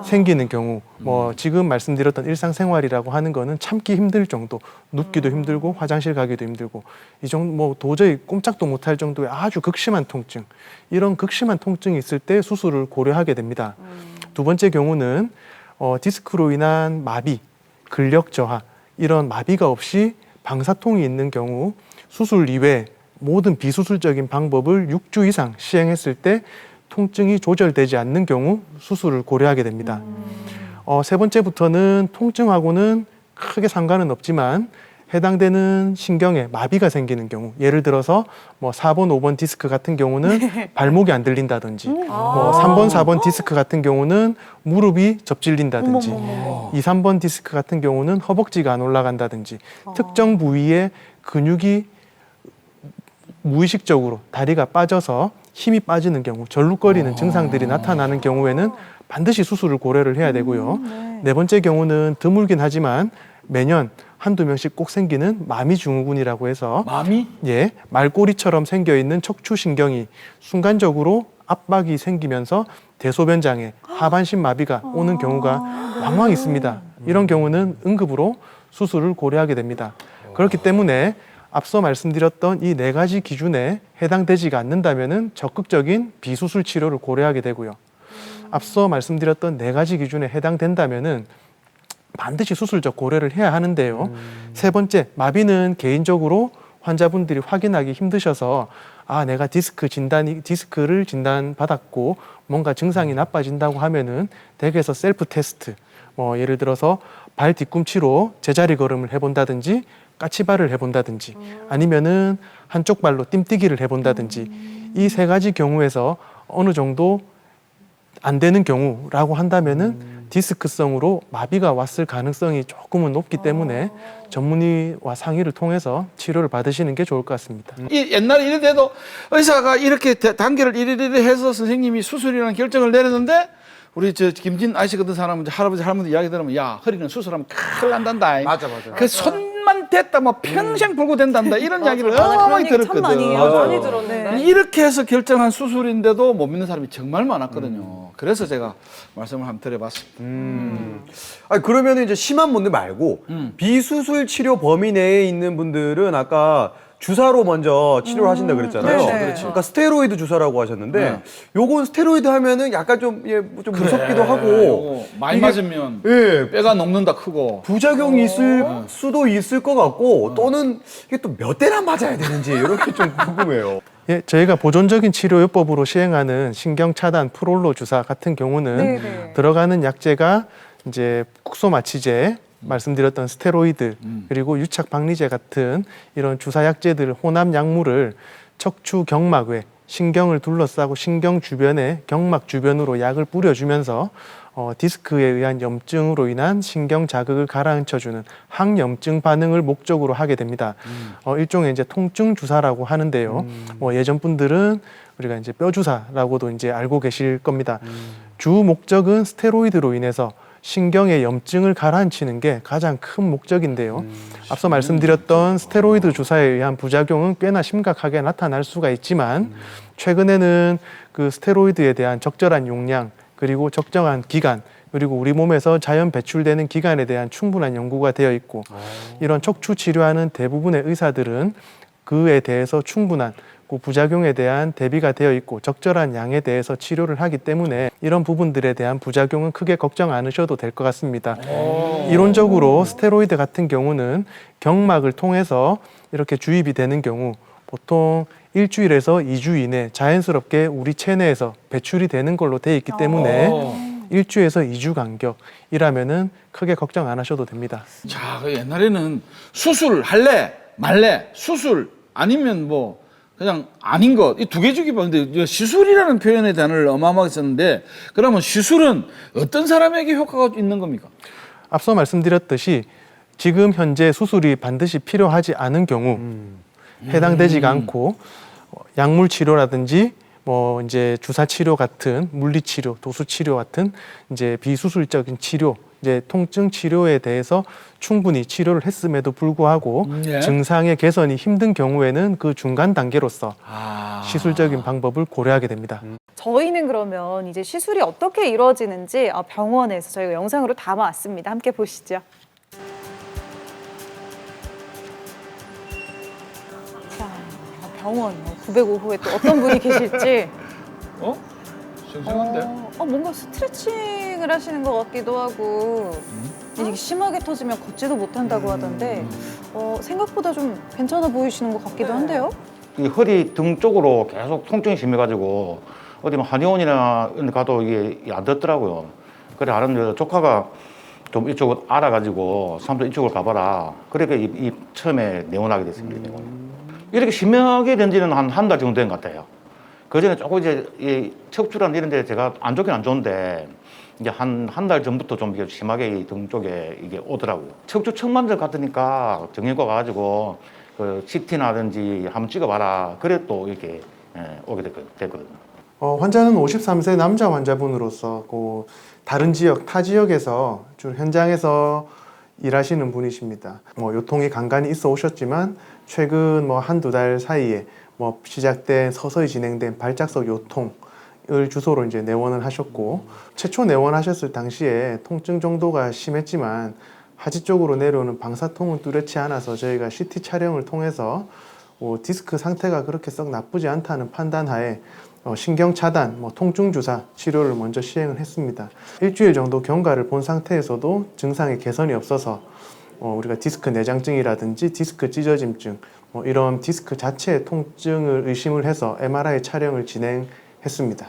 생기는 경우, 뭐 지금 말씀드렸던 일상생활이라고 하는 거는 참기 힘들 정도, 눕기도 힘들고 화장실 가기도 힘들고 이 정도 뭐 도저히 꼼짝도 못할 정도의 아주 극심한 통증, 이런 극심한 통증이 있을 때 수술을 고려하게 됩니다. 두 번째 경우는 디스크로 인한 마비, 근력 저하, 이런 마비가 없이 방사통이 있는 경우 수술 이외에 모든 비수술적인 방법을 6주 이상 시행했을 때 통증이 조절되지 않는 경우 수술을 고려하게 됩니다. 세 번째부터는 통증하고는 크게 상관은 없지만 해당되는 신경에 마비가 생기는 경우, 예를 들어서 뭐 4번, 5번 디스크 같은 경우는 발목이 안 들린다든지, 뭐 3번, 4번 디스크 같은 경우는 무릎이 접질린다든지, 2, 3번 디스크 같은 경우는 허벅지가 안 올라간다든지, 특정 부위에 근육이 무의식적으로 다리가 빠져서 힘이 빠지는 경우, 절룩거리는 증상들이 나타나는 경우에는 반드시 수술을 고려를 해야 되고요. 네 번째 경우는 드물긴 하지만 매년 한두 명씩 꼭 생기는 마미증후군이라고 해서 마미? 예, 말꼬리처럼 생겨 있는 척추신경이 순간적으로 압박이 생기면서 대소변 장애, 하반신 마비가 오는 경우가 왕왕 있습니다. 이런 경우는 응급으로 수술을 고려하게 됩니다. 그렇기 때문에 앞서 말씀드렸던 이 네 가지 기준에 해당되지가 않는다면은 적극적인 비수술 치료를 고려하게 되고요. 앞서 말씀드렸던 네 가지 기준에 해당된다면은 반드시 수술적 고려를 해야 하는데요. 세 번째, 마비는 개인적으로 환자분들이 확인하기 힘드셔서 내가 디스크를 진단받았고 뭔가 증상이 나빠진다고 하면은 댁에서 셀프 테스트, 뭐 예를 들어서 발 뒤꿈치로 제자리 걸음을 해본다든지 까치발을 해본다든지 아니면은 한쪽 발로 띰뛰기를 해본다든지 이 세 가지 경우에서 어느 정도 안 되는 경우라고 한다면은 디스크성으로 마비가 왔을 가능성이 조금은 높기 때문에 전문의와 상의를 통해서 치료를 받으시는 게 좋을 것 같습니다. 옛날에 이래 돼도 의사가 이렇게 단계를 이리이리 해서 선생님이 수술이라는 결정을 내렸는데 우리 김진 아저씨 같은 사람은 할아버지 할머니 이야기 들으면 야 허리는 수술하면 큰일 난단다. 맞아. 그 손만 댔다 뭐 평생 불고 된단다 이런 이야기를 그런 어마어마하게 얘기 참 들었거든. 많이 해요. 많이 들었는데. 이렇게 해서 결정한 수술인데도 못 믿는 사람이 정말 많았거든요. 그래서 제가 말씀을 한번 드려봤습니다. 아니 그러면 이제 심한 분들 말고 비수술 치료 범위 내에 있는 분들은 아까 주사로 먼저 치료를 하신다 그랬잖아요. 그렇죠. 그러니까 스테로이드 주사라고 하셨는데 네. 요건 스테로이드 하면은 약간 좀 무섭기도 하고 많이 이게- 맞으면 예, 뼈가 녹는다 크고 부작용이 있을 수도 있을 것 같고 또는 이게 또 몇 대나 맞아야 되는지 이런 게 좀 궁금해요. 예, 저희가 보존적인 치료요법으로 시행하는 신경 차단 프롤로 주사 같은 경우는 네네. 들어가는 약제가 이제 국소마취제, 말씀드렸던 스테로이드 그리고 유착 박리제 같은 이런 주사 약제들 혼합 약물을 척추 경막 외 신경을 둘러싸고 신경 주변에 경막 주변으로 약을 뿌려주면서 디스크에 의한 염증으로 인한 신경 자극을 가라앉혀주는 항염증 반응을 목적으로 하게 됩니다. 일종의 이제 통증 주사라고 하는데요. 뭐 예전 분들은 우리가 이제 뼈 주사라고도 이제 알고 계실 겁니다. 주 목적은 스테로이드로 인해서 신경의 염증을 가라앉히는 게 가장 큰 목적인데요. 앞서 말씀드렸던 스테로이드 주사에 의한 부작용은 꽤나 심각하게 나타날 수가 있지만 최근에는 그 스테로이드에 대한 적절한 용량 그리고 적정한 기간 그리고 우리 몸에서 자연 배출되는 기간에 대한 충분한 연구가 되어 있고 이런 척추 치료하는 대부분의 의사들은 그에 대해서 충분한 그 부작용에 대한 대비가 되어 있고 적절한 양에 대해서 치료를 하기 때문에 이런 부분들에 대한 부작용은 크게 걱정 않으셔도 될 것 같습니다. 이론적으로 스테로이드 같은 경우는 경막을 통해서 이렇게 주입이 되는 경우 보통 일주일에서 2주 이내 자연스럽게 우리 체내에서 배출이 되는 걸로 되어 있기 때문에 일주에서 2주 간격이라면은 크게 걱정 안 하셔도 됩니다. 자, 그 옛날에는 수술 할래 말래 수술 아니면 뭐 그냥 아닌 것 이 두 개 중에 봤는데 시술이라는 표현의 단어를 어마어마하게 썼는데 그러면 시술은 어떤 사람에게 효과가 있는 겁니까? 앞서 말씀드렸듯이 지금 현재 수술이 반드시 필요하지 않은 경우 해당되지가 않고 약물 치료라든지 뭐 이제 주사 치료 같은 물리 치료, 도수 치료 같은 이제 비수술적인 치료, 이제 통증 치료에 대해서 충분히 치료를 했음에도 불구하고 예. 증상의 개선이 힘든 경우에는 그 중간 단계로서 아. 시술적인 방법을 고려하게 됩니다. 저희는 그러면 이제 시술이 어떻게 이루어지는지 병원에서 저희가 영상으로 담아왔습니다. 함께 보시죠. 자, 병원 905호에 또 어떤 분이 계실지. 어? 싱싱한데? 뭔가 스트레칭을 하시는 것 같기도 하고 이게 심하게 터지면 걷지도 못한다고 하던데 생각보다 좀 괜찮아 보이시는 것 같기도 한데요. 이 허리 등 쪽으로 계속 통증이 심해가지고 어디 뭐 한의원이나 이런 데 가도 이게 안 듣더라고요. 그래 아는데 조카가 좀 이쪽을 알아가지고 사람들 이쪽으로 가봐라. 그러니까 이 처음에 내원하게 됐습니다. 이렇게 심하게 된 지는 한 달 정도 된 것 같아요. 그 전에 조금 이제 이 척추란 이런 데 제가 안 좋긴 안 좋은데 이제 한 달 전부터 좀 이게 심하게 이 등 쪽에 이게 오더라고요. 척추 측만들 갔더니까 정형외과 가가지고 그 CT나든지 한번 찍어봐라. 그래 또 이렇게 오게 됐거든요. 환자는 53세 남자 환자분으로서 다른 지역, 타 지역에서 주로 현장에서 일하시는 분이십니다. 요통이 간간히 있어 오셨지만 최근 한두 달 사이에 시작된 서서히 진행된 발작성 요통을 주소로 이제 내원을 하셨고, 최초 내원하셨을 당시에 통증 정도가 심했지만 하지 쪽으로 내려오는 방사통은 뚜렷이 않아서 저희가 CT 촬영을 통해서 디스크 상태가 그렇게 썩 나쁘지 않다는 판단하에 신경 차단, 통증 주사 치료를 먼저 시행을 했습니다. 일주일 정도 경과를 본 상태에서도 증상의 개선이 없어서 우리가 디스크 내장증이라든지 디스크 찢어짐증, 이런 디스크 자체의 통증을 의심을 해서 MRI 촬영을 진행했습니다.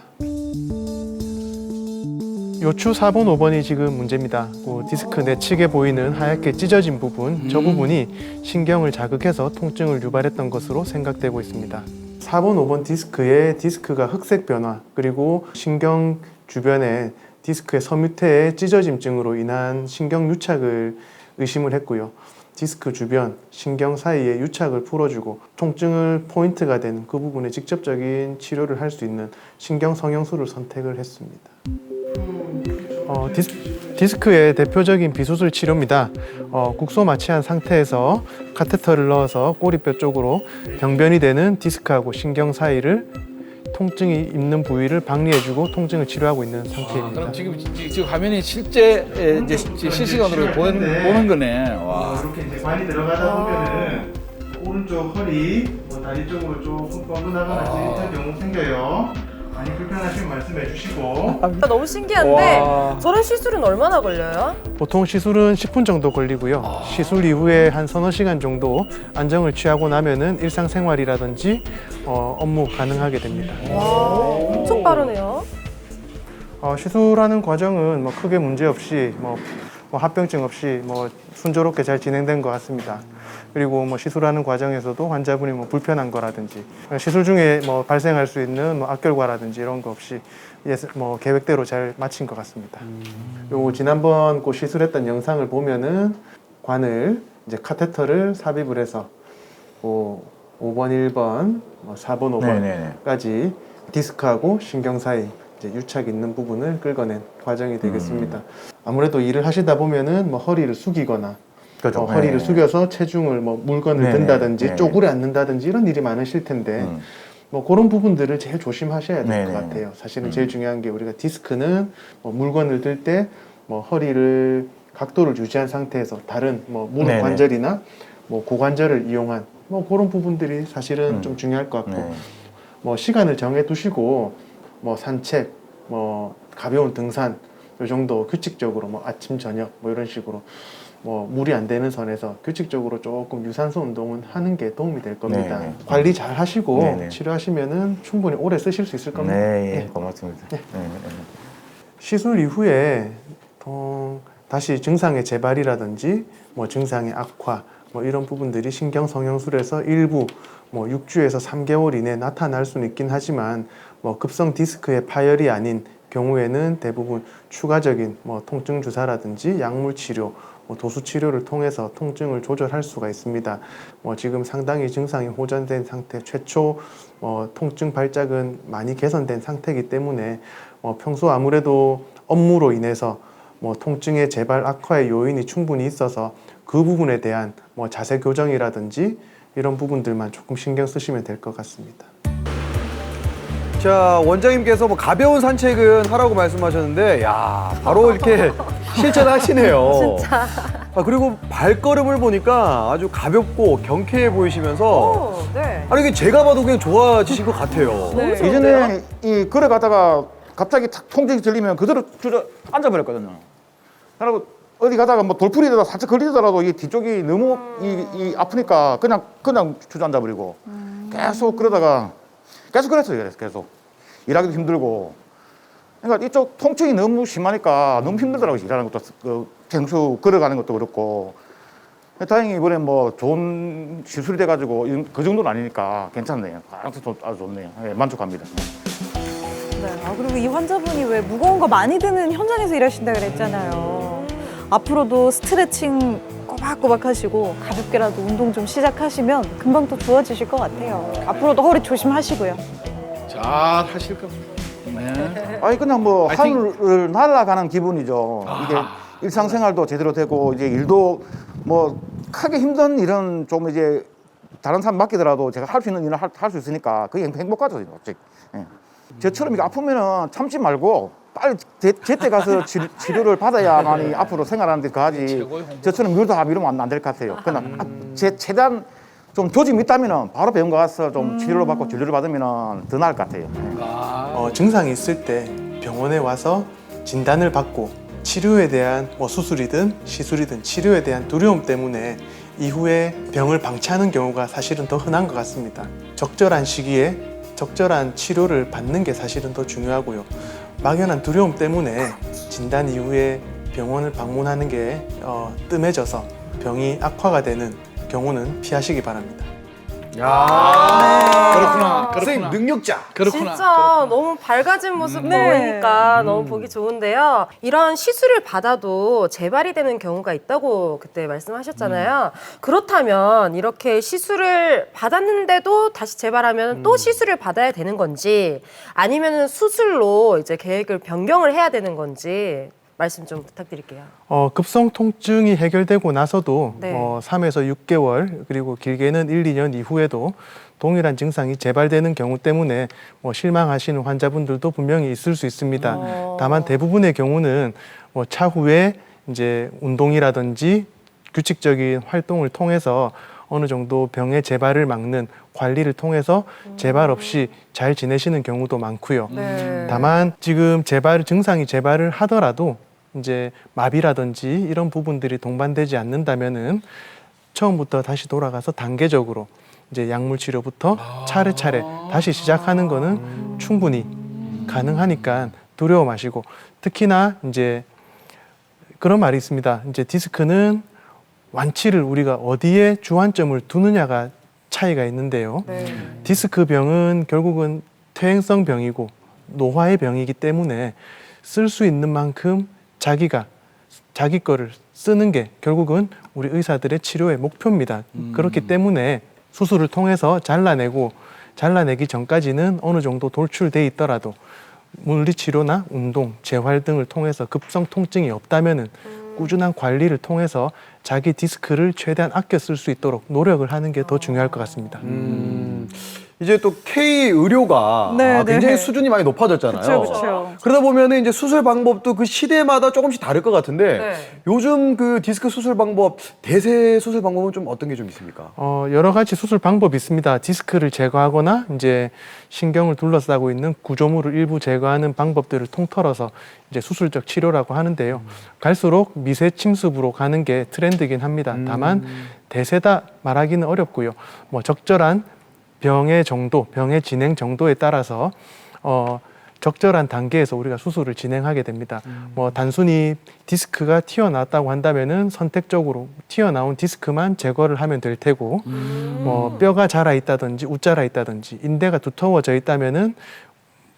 요추 4번, 5번이 지금 문제입니다. 디스크 내측에 보이는 하얗게 찢어진 부분, 저 부분이 신경을 자극해서 통증을 유발했던 것으로 생각되고 있습니다. 4번, 5번 디스크의 디스크가 흑색 변화, 그리고 신경 주변에 디스크의 섬유태의 찢어짐증으로 인한 신경 유착을 의심을 했고요. 디스크 주변, 신경 사이의 유착을 풀어주고 통증을 포인트가 되는 그 부분에 직접적인 치료를 할 수 있는 신경 성형술을 선택을 했습니다. 디스크의 대표적인 비수술 치료입니다. 국소 마취한 상태에서 카테터를 넣어서 꼬리뼈 쪽으로 병변이 되는 디스크하고 신경 사이를 통증이 있는 부위를 박리해주고 통증을 치료하고 있는 상태입니다. 그럼 지금 화면이 실제 이제 실시간으로 보는 거네. 와. 이렇게 이제 관이 들어가다 보면은 오른쪽 허리, 다리 쪽으로 조금 뻐근하거나 찌릿한 경우 생겨요. 많이 불편하시면 말씀해 주시고. 너무 신기한데 와. 저런 시술은 얼마나 걸려요? 보통 시술은 10분 정도 걸리고요. 시술 이후에 한 서너 시간 정도 안정을 취하고 나면은 일상생활이라든지 업무 가능하게 됩니다. 엄청 빠르네요. 시술하는 과정은 크게 문제 없이 합병증 없이 순조롭게 잘 진행된 것 같습니다. 그리고 시술하는 과정에서도 환자분이 불편한 거라든지 시술 중에 발생할 수 있는 악결과라든지 이런 거 없이 계획대로 잘 마친 것 같습니다. 요거 지난번 시술했던 영상을 보면은 관을 이제 카테터를 삽입을 해서 5번, 1번, 4번, 5번까지 디스크하고 신경 사이 이제 유착 있는 부분을 긁어낸 과정이 되겠습니다. 아무래도 일을 하시다 보면은 허리를 숙이거나 그렇죠. 허리를 숙여서 체중을 물건을 든다든지 쪼그려 앉는다든지 이런 일이 많으실 텐데 그런 부분들을 제일 조심하셔야 될 것 같아요. 사실은 제일 중요한 게 우리가 디스크는 물건을 들 때 허리를 각도를 유지한 상태에서 다른 무릎 관절이나 고관절을 이용한 그런 부분들이 사실은 좀 중요할 것 같고 시간을 정해 두시고 산책, 가벼운 등산 이 정도 규칙적으로 아침 저녁 이런 식으로 무리 안 되는 선에서 규칙적으로 조금 유산소 운동은 하는 게 도움이 될 겁니다. 관리 잘 하시고 치료하시면은 충분히 오래 쓰실 수 있을 겁니다. 고맙습니다. 시술 이후에 다시 증상의 재발이라든지 증상의 악화 이런 부분들이 신경 성형술에서 일부 6주에서 3개월 이내에 나타날 수는 있긴 하지만 급성 디스크의 파열이 아닌 경우에는 대부분 추가적인 뭐 통증 주사라든지 약물 치료, 도수 치료를 통해서 통증을 조절할 수가 있습니다. 지금 상당히 증상이 호전된 상태, 최초 통증 발작은 많이 개선된 상태이기 때문에 평소 아무래도 업무로 인해서 통증의 재발 악화의 요인이 충분히 있어서 그 부분에 대한 자세 교정이라든지 이런 부분들만 조금 신경 쓰시면 될 것 같습니다. 자, 원장님께서 뭐 가벼운 산책은 하라고 말씀하셨는데, 야, 바로 이렇게 실천하시네요. 진짜. 그리고 발걸음을 보니까 아주 가볍고 경쾌해 보이시면서, 네. 아니, 이게 제가 봐도 그냥 좋아지신 것 같아요. 네. 예전에 이 걸어가다가 갑자기 탁 통증이 들리면 그대로 앉아버렸거든요. 그리고 어디 가다가 뭐 돌풀이라도 살짝 걸리더라도 이 뒤쪽이 너무 이 아프니까 그냥 주저앉아버리고 계속 그러다가 계속 그랬어요. 계속 일하기도 힘들고. 그러니까 이쪽 통증이 너무 심하니까 너무 힘들더라고요. 일하는 것도 평소 걸어가는 것도 그렇고. 다행히 이번에 뭐 좋은 시술이 돼가지고 그 정도는 아니니까 괜찮네요. 아주 좋네요. 네, 만족합니다. 네. 그리고 이 환자분이 왜 무거운 거 많이 드는 현장에서 일하신다 그랬잖아요. 앞으로도 스트레칭 꼬박꼬박 하시고 가볍게라도 운동 좀 시작하시면 금방 또 좋아지실 것 같아요. 앞으로도 허리 조심하시고요. 잘 하실 겁니다. 네. 아니 그냥 뭐 파이팅! 하늘을 날아가는 기분이죠. 이게 일상생활도 제대로 되고 이제 일도 뭐 크게 힘든 일은 좀 이제 다른 사람 맡기더라도 제가 할 수 있는 일을 할 수 있으니까 그게 행복하죠. 예. 저처럼 이게 아프면은 참지 말고 빨리 제때 가서 치료를 받아야만이 앞으로 생활하는 데 가지. 저처럼 미루면 안 될 것 같아요. 그냥 최대한 좀 조짐이 있다면은 바로 병원 가서 좀 치료를 받고 진료를 받으면은 더 나을 것 같아요. 증상이 있을 때 병원에 와서 진단을 받고 치료에 대한 수술이든 시술이든 치료에 대한 두려움 때문에 이후에 병을 방치하는 경우가 사실은 더 흔한 것 같습니다. 적절한 시기에 적절한 치료를 받는 게 사실은 더 중요하고요. 막연한 두려움 때문에 진단 이후에 병원을 방문하는 게 뜸해져서 병이 악화가 되는 경우는 피하시기 바랍니다. 야, 그렇구나. 선생님 능력자. 그렇구나. 진짜 너무 밝아진 모습 보이니까 너무 보기 좋은데요. 이런 시술을 받아도 재발이 되는 경우가 있다고 그때 말씀하셨잖아요. 그렇다면 이렇게 시술을 받았는데도 다시 재발하면 또 시술을 받아야 되는 건지 아니면 수술로 이제 계획을 변경을 해야 되는 건지 말씀 좀 부탁드릴게요. 급성 통증이 해결되고 나서도 네. 3에서 6개월 그리고 길게는 1, 2년 이후에도 동일한 증상이 재발되는 경우 때문에 실망하시는 환자분들도 분명히 있을 수 있습니다. 다만 대부분의 경우는 차후에 이제 운동이라든지 규칙적인 활동을 통해서 어느 정도 병의 재발을 막는 관리를 통해서 재발 없이 잘 지내시는 경우도 많고요. 다만 지금 증상이 재발을 하더라도 이제 마비라든지 이런 부분들이 동반되지 않는다면은 처음부터 다시 돌아가서 단계적으로 이제 약물 치료부터 차례차례 다시 시작하는 거는 충분히 가능하니까 두려워 마시고, 특히나 이제 그런 말이 있습니다. 이제 디스크는 완치를 우리가 어디에 주안점을 두느냐가 차이가 있는데요. 디스크 병은 결국은 퇴행성 병이고 노화의 병이기 때문에 쓸 수 있는 만큼 자기 거를 쓰는 게 결국은 우리 의사들의 치료의 목표입니다. 그렇기 때문에 수술을 통해서 잘라내기 전까지는 어느 정도 돌출돼 있더라도 물리치료나 운동, 재활 등을 통해서 급성 통증이 없다면은 꾸준한 관리를 통해서 자기 디스크를 최대한 아껴 쓸 수 있도록 노력을 하는 게 더 중요할 것 같습니다. 이제 또 K 의료가 네, 굉장히 네. 수준이 많이 높아졌잖아요. 그렇죠. 그러다 보면은 이제 수술 방법도 그 시대마다 조금씩 다를 것 같은데 네. 요즘 그 디스크 수술 방법, 대세 수술 방법은 좀 어떤 게 좀 있습니까? 여러 가지 수술 방법이 있습니다. 디스크를 제거하거나 이제 신경을 둘러싸고 있는 구조물을 일부 제거하는 방법들을 통틀어서 이제 수술적 치료라고 하는데요. 갈수록 미세 침습으로 가는 게 트렌드이긴 합니다. 다만 대세다 말하기는 어렵고요. 적절한 병의 정도, 병의 진행 정도에 따라서 적절한 단계에서 우리가 수술을 진행하게 됩니다. 단순히 디스크가 튀어나왔다고 한다면은 선택적으로 튀어나온 디스크만 제거를 하면 될 테고, 뼈가 자라 있다든지 웃자라 있다든지 인대가 두터워져 있다면은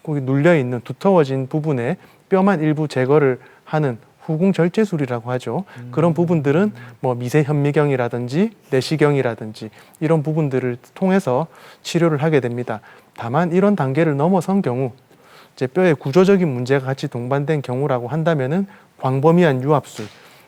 거기 눌려 있는 두터워진 부분에 뼈만 일부 제거를 하는 후궁 절제술이라고 하죠. 그런 부분들은 뭐 미세 현미경이라든지 내시경이라든지 이런 부분들을 통해서 치료를 하게 됩니다. 다만 이런 단계를 넘어선 경우 이제 뼈의 구조적인 문제가 같이 동반된 경우라고 한다면은 광범위한 유압술,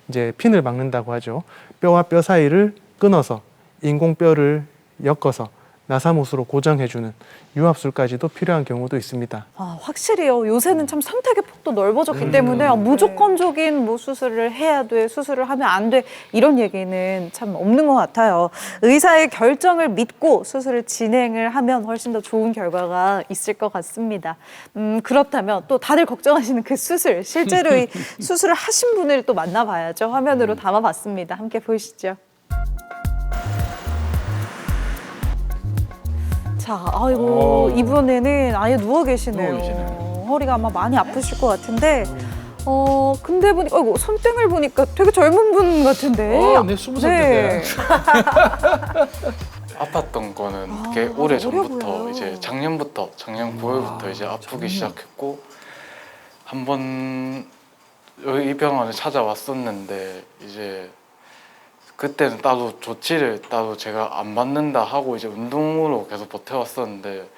이제 핀을 박는다고 하죠. 뼈와 뼈 사이를 끊어서 인공뼈를 엮어서 나사못으로 고정해주는 유압술까지도 필요한 경우도 있습니다. 아, 확실히요. 요새는 참 선택의 폭도 넓어졌기 때문에 무조건적인 뭐 수술을 해야 돼, 수술을 하면 안 돼, 이런 얘기는 참 없는 것 같아요. 의사의 결정을 믿고 수술을 진행을 하면 훨씬 더 좋은 결과가 있을 것 같습니다. 그렇다면 또 다들 걱정하시는 그 수술, 실제로 이 수술을 하신 분을 또 만나봐야죠. 화면으로 담아봤습니다. 함께 보시죠. 자, 아이고, 이번에는 아예 누워 계시네요. 누워 계시네. 허리가 아마 많이 아프실 것 같은데, 근데 보니까, 아이고, 손등을 보니까 되게 젊은 분 같은데. 내 20살 아팠던 거는 꽤 어려 오래 전부터 보여요. 이제 작년 9월부터 이제 아프기 시작했고 한 번 여기 이 병원에 찾아왔었는데 이제 그때는 따로 조치를 따로 제가 안 받는다 하고 이제 운동으로 계속 버텨왔었는데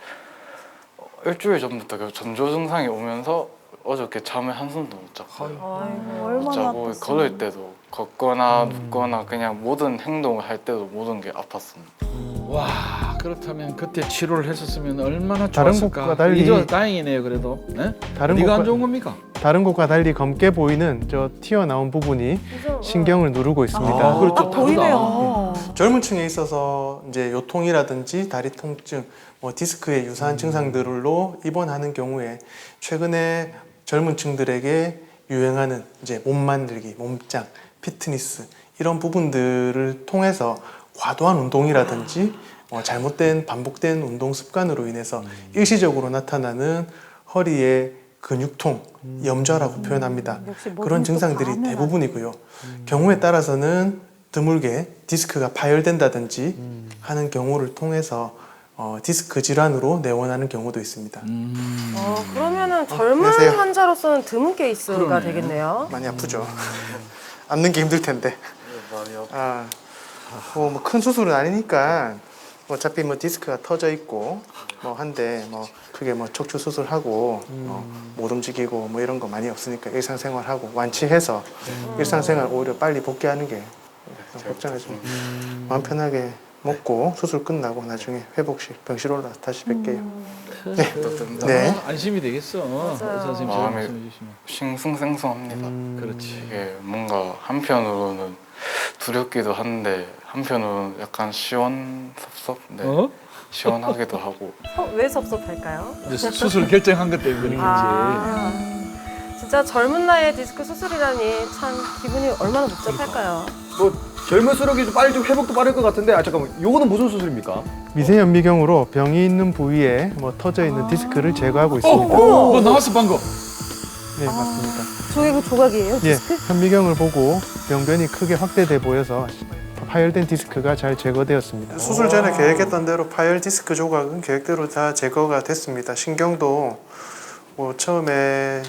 일주일 전부터 계속 전조 증상이 오면서 어저께 잠에 한숨도 못 자고 아이고, 못 얼마나 자고 아팠어요. 걸을 때도 걷거나 눕거나 그냥 모든 행동을 할 때도 모든 게 아팠습니다. 와, 그렇다면 그때 치료를 했었으면 얼마나 다른 좋았을까. 곳과 달리- 이제 다행이네요, 그래도. 네? 다른 네가 곳과- 안 좋은 겁니까? 다른 곳과 달리 검게 보이는 저 튀어나온 부분이 신경을 누르고 있습니다. 아, 그렇죠. 아, 보이네요. 젊은 층에 있어서 이제 요통이라든지 다리 통증, 뭐 디스크의 유사한 증상들로 입원하는 경우에 최근에 젊은 층들에게 유행하는 이제 몸 만들기, 몸짱, 피트니스 이런 부분들을 통해서 과도한 운동이라든지 잘못된 반복된 운동 습관으로 인해서 일시적으로 나타나는 허리의 근육통, 염좌라고 표현합니다. 역시 뭐든 그런 또 증상들이 감을 대부분이고요. 경우에 따라서는 드물게 디스크가 파열된다든지 하는 경우를 통해서 디스크 질환으로 내원하는 경우도 있습니다. 그러면은 젊은 안녕하세요. 환자로서는 드문 케이스가 그러네. 되겠네요. 많이 아프죠. 앉는 게 힘들 텐데. 뭐 큰 수술은 아니니까 어차피 뭐 디스크가 터져 있고 뭐 한데 뭐 크게 뭐 척추 수술하고 못 움직이고 뭐 이런 거 많이 없으니까 일상생활하고 완치해서 일상생활 오히려 빨리 복귀하는 게 걱정하지 마. 마음 편하게 먹고 수술 끝나고 나중에 회복실 병실 올라서 다시 뵐게요. 네. 아, 안심이 되겠어. 의사 선생님 제가 마음이- 말씀해 주시면. 싱숭생숭합니다. 그렇지. 이게 뭔가 한편으로는 두렵기도 한데 한편으로는 약간 시원섭섭, 네. 시원하기도 하고 왜 섭섭할까요? 이제 수술 결정한 것 때문에 그런 거지. 진짜 젊은 나이에 디스크 수술이라니 참 기분이 얼마나 복잡할까요? 뭐 젊을수록 빨리 좀 회복도 빠를 것 같은데 잠깐만 요거는 무슨 수술입니까? 미세현미경으로 병이 있는 부위에 뭐 터져 있는 디스크를 제거하고 있습니다. 뭐 나왔어 방금. 네, 맞습니다. 저게 그 조각이에요, 예, 디스크? 현미경을 보고 병변이 크게 확대돼 보여서 파열된 디스크가 잘 제거되었습니다. 수술 전에 계획했던 대로 파열 디스크 조각은 계획대로 다 제거가 됐습니다. 신경도 뭐 처음에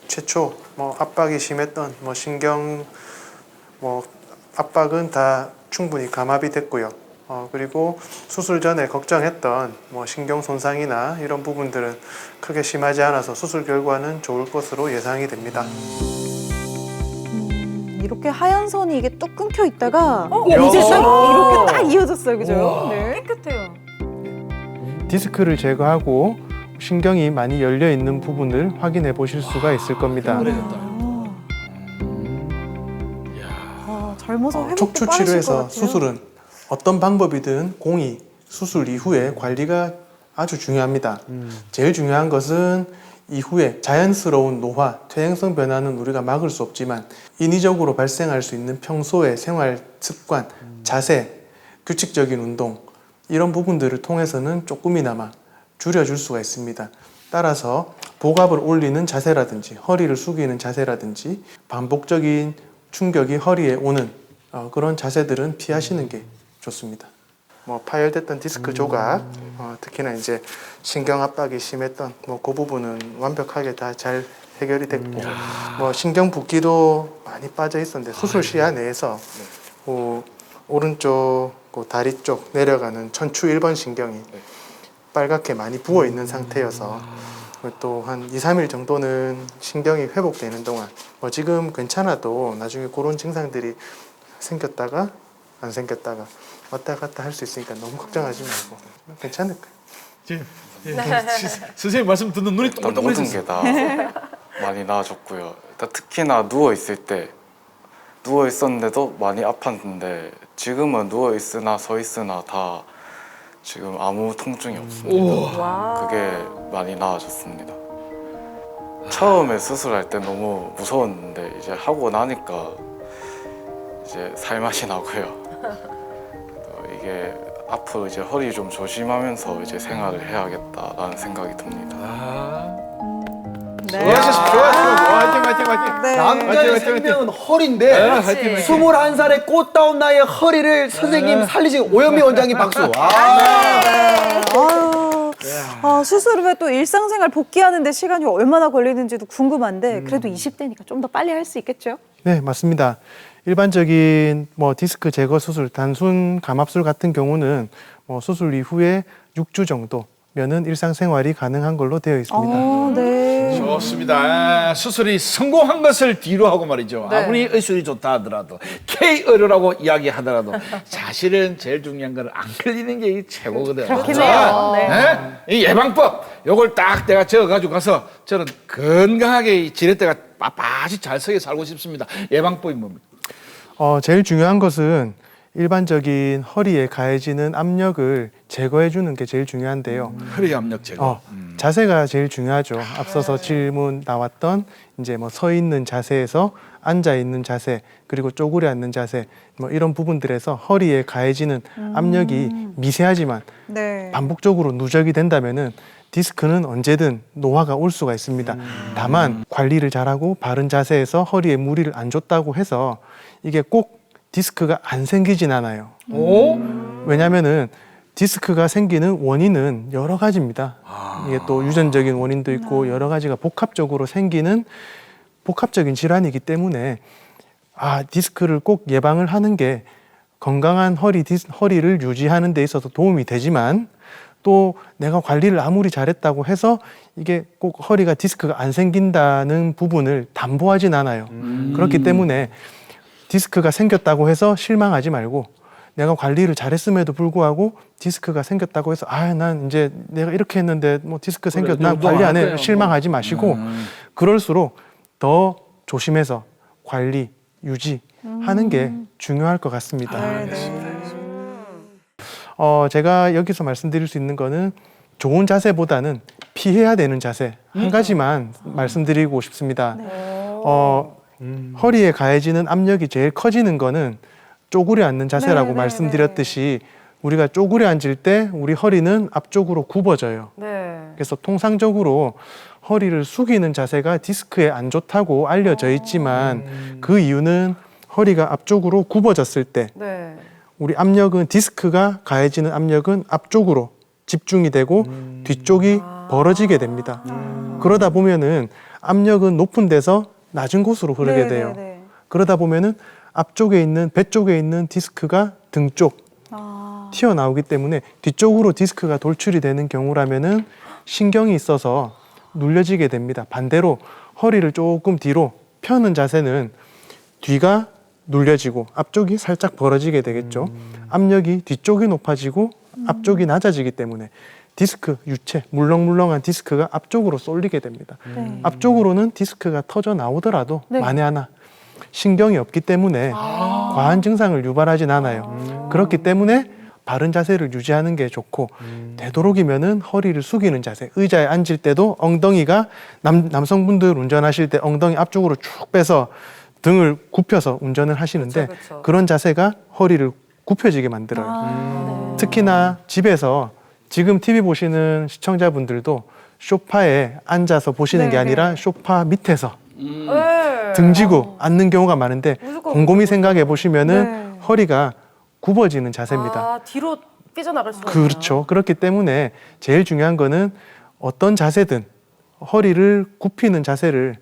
최초 뭐 압박이 심했던 뭐 신경 뭐 압박은 다 충분히 감압이 됐고요. 그리고 수술 전에 걱정했던 뭐 신경 손상이나 이런 부분들은 크게 심하지 않아서 수술 결과는 좋을 것으로 예상이 됩니다. 이렇게 하얀 선이 이게 뚝 끊겨 있다가 야. 이제 딱 이렇게 딱 이어졌어요, 그죠? 네. 깨끗해요. 디스크를 제거하고 신경이 많이 열려 있는 부분을 확인해 보실 수가 있을 겁니다. 젊어서 회복도 척추 빠르실 것 치료에서 같아요. 수술은 어떤 방법이든 공의, 수술 이후에 관리가 아주 중요합니다. 제일 중요한 것은 이후에 자연스러운 노화, 퇴행성 변화는 우리가 막을 수 없지만 인위적으로 발생할 수 있는 평소의 생활 습관, 자세, 규칙적인 운동 이런 부분들을 통해서는 조금이나마 줄여줄 수가 있습니다. 따라서 복압을 올리는 자세라든지 허리를 숙이는 자세라든지 반복적인 충격이 허리에 오는 그런 자세들은 피하시는 게 좋습니다. 뭐 파열됐던 디스크 조각, 특히나 이제 신경 압박이 심했던 뭐 그 부분은 완벽하게 다 잘 해결이 됐고, 뭐 신경 붓기도 많이 빠져 있었는데 수술 시야 내에서 오른쪽 그 다리 쪽 내려가는 천추 1번 신경이 빨갛게 많이 부어 있는 상태여서 또 한 2, 3일 정도는 신경이 회복되는 동안 뭐 지금 괜찮아도 나중에 그런 증상들이 생겼다가 안 생겼다가 왔다 갔다 할 수 있으니까 너무 걱정하지 말고 괜찮을 거예요. 선생님 말씀 듣는 눈이 일단 모든 게 다 많이 나아졌고요. 일단 특히나 누워 있을 때 누워 있었는데도 많이 아팠는데 지금은 누워 있으나 서 있으나 다 지금 아무 통증이 없습니다. 그게 많이 나아졌습니다. 처음에 수술할 때 너무 무서웠는데 이제 하고 나니까 이제 살맛이 나고요. 이게 앞으로 이제 허리 좀 조심하면서 이제 생활을 해야겠다라는 생각이 듭니다. 수고하셨습니다. 화이팅. 네. 남자의 생명은 허리인데 21살의 꽃다운 나이의 허리를 선생님 살리신 오현미 원장님 박수. 수술 후에 또 일상생활 복귀하는데 시간이 얼마나 걸리는지도 궁금한데 그래도 20대니까 좀 더 빨리 할 수 있겠죠? 네, 맞습니다. 일반적인 뭐 디스크 제거 수술, 단순 감압술 같은 경우는 뭐 수술 이후에 6주 정도면은 일상생활이 가능한 걸로 되어 있습니다. 네. 좋습니다. 수술이 성공한 것을 뒤로 하고 말이죠. 아무리 의술이 좋다 하더라도 K의료라고 이야기하더라도 사실은 제일 중요한 건 안 걸리는 게 최고거든. 그렇긴 해요. 네. 이 예방법 요걸 딱 내가 적어가지고 가서 저는 건강하게 이 지렛대가 빳빳이 잘 서게 살고 싶습니다. 예방법이 뭡니까? 제일 중요한 것은 일반적인 허리에 가해지는 압력을 제거해 주는 게 제일 중요한데요. 허리 압력 제거. 자세가 제일 중요하죠. 앞서서 질문 나왔던 이제 뭐 서 있는 자세에서 앉아 있는 자세, 그리고 쪼그려 앉는 자세, 뭐 이런 부분들에서 허리에 가해지는 압력이 미세하지만 네. 반복적으로 누적이 된다면은 디스크는 언제든 노화가 올 수가 있습니다. 다만 관리를 잘하고 바른 자세에서 허리에 무리를 안 줬다고 해서 이게 꼭 디스크가 안 생기진 않아요. 왜냐면은 디스크가 생기는 원인은 여러 가지입니다. 이게 또 유전적인 원인도 있고 여러 가지가 복합적으로 생기는 복합적인 질환이기 때문에 디스크를 꼭 예방을 하는 게 건강한 허리를 유지하는 데 있어서 도움이 되지만 또 내가 관리를 아무리 잘했다고 해서 이게 꼭 허리가 디스크가 안 생긴다는 부분을 담보하진 않아요. 그렇기 때문에 디스크가 생겼다고 해서 실망하지 말고 내가 관리를 잘했음에도 불구하고 디스크가 생겼다고 해서 난 이제 내가 이렇게 했는데 뭐 디스크 생겼나 관리 안 해 실망하지 마시고 그럴수록 더 조심해서 관리 유지하는 게 중요할 것 같습니다. 제가 여기서 말씀드릴 수 있는 거는 좋은 자세보다는 피해야 되는 자세 한 가지만 말씀드리고 싶습니다. 허리에 가해지는 압력이 제일 커지는 거는 쪼그려 앉는 자세라고 말씀드렸듯이 우리가 쪼그려 앉을 때 우리 허리는 앞쪽으로 굽어져요. 그래서 통상적으로 허리를 숙이는 자세가 디스크에 안 좋다고 알려져 있지만 그 이유는 허리가 앞쪽으로 굽어졌을 때 우리 압력은 디스크가 가해지는 압력은 앞쪽으로 집중이 되고 뒤쪽이 벌어지게 됩니다. 그러다 보면은 압력은 높은 데서 낮은 곳으로 흐르게 돼요. 그러다 보면은 앞쪽에 있는 배 쪽에 있는 디스크가 등 쪽 튀어나오기 때문에 뒤쪽으로 디스크가 돌출이 되는 경우라면은 신경이 있어서 눌려지게 됩니다. 반대로 허리를 조금 뒤로 펴는 자세는 뒤가 눌려지고 앞쪽이 살짝 벌어지게 되겠죠. 압력이 뒤쪽이 높아지고 앞쪽이 낮아지기 때문에 디스크 유체, 물렁물렁한 디스크가 앞쪽으로 쏠리게 됩니다. 앞쪽으로는 디스크가 터져 나오더라도 만에 하나 신경이 없기 때문에 과한 증상을 유발하진 않아요. 그렇기 때문에 바른 자세를 유지하는 게 좋고 되도록이면은 허리를 숙이는 자세, 의자에 앉을 때도 엉덩이가 남성분들 운전하실 때 엉덩이 앞쪽으로 쭉 빼서 등을 굽혀서 운전을 하시는데 그런 자세가 허리를 굽혀지게 만들어요. 특히나 집에서 지금 TV 보시는 시청자분들도 소파에 앉아서 보시는 게 아니라 소파 밑에서 등지고 앉는 경우가 많은데 곰곰이 생각해 보시면은 허리가 굽어지는 자세입니다. 뒤로 삐져나갈 수가 있어요. 그렇죠. 그렇기 때문에 제일 중요한 거는 어떤 자세든 허리를 굽히는 자세를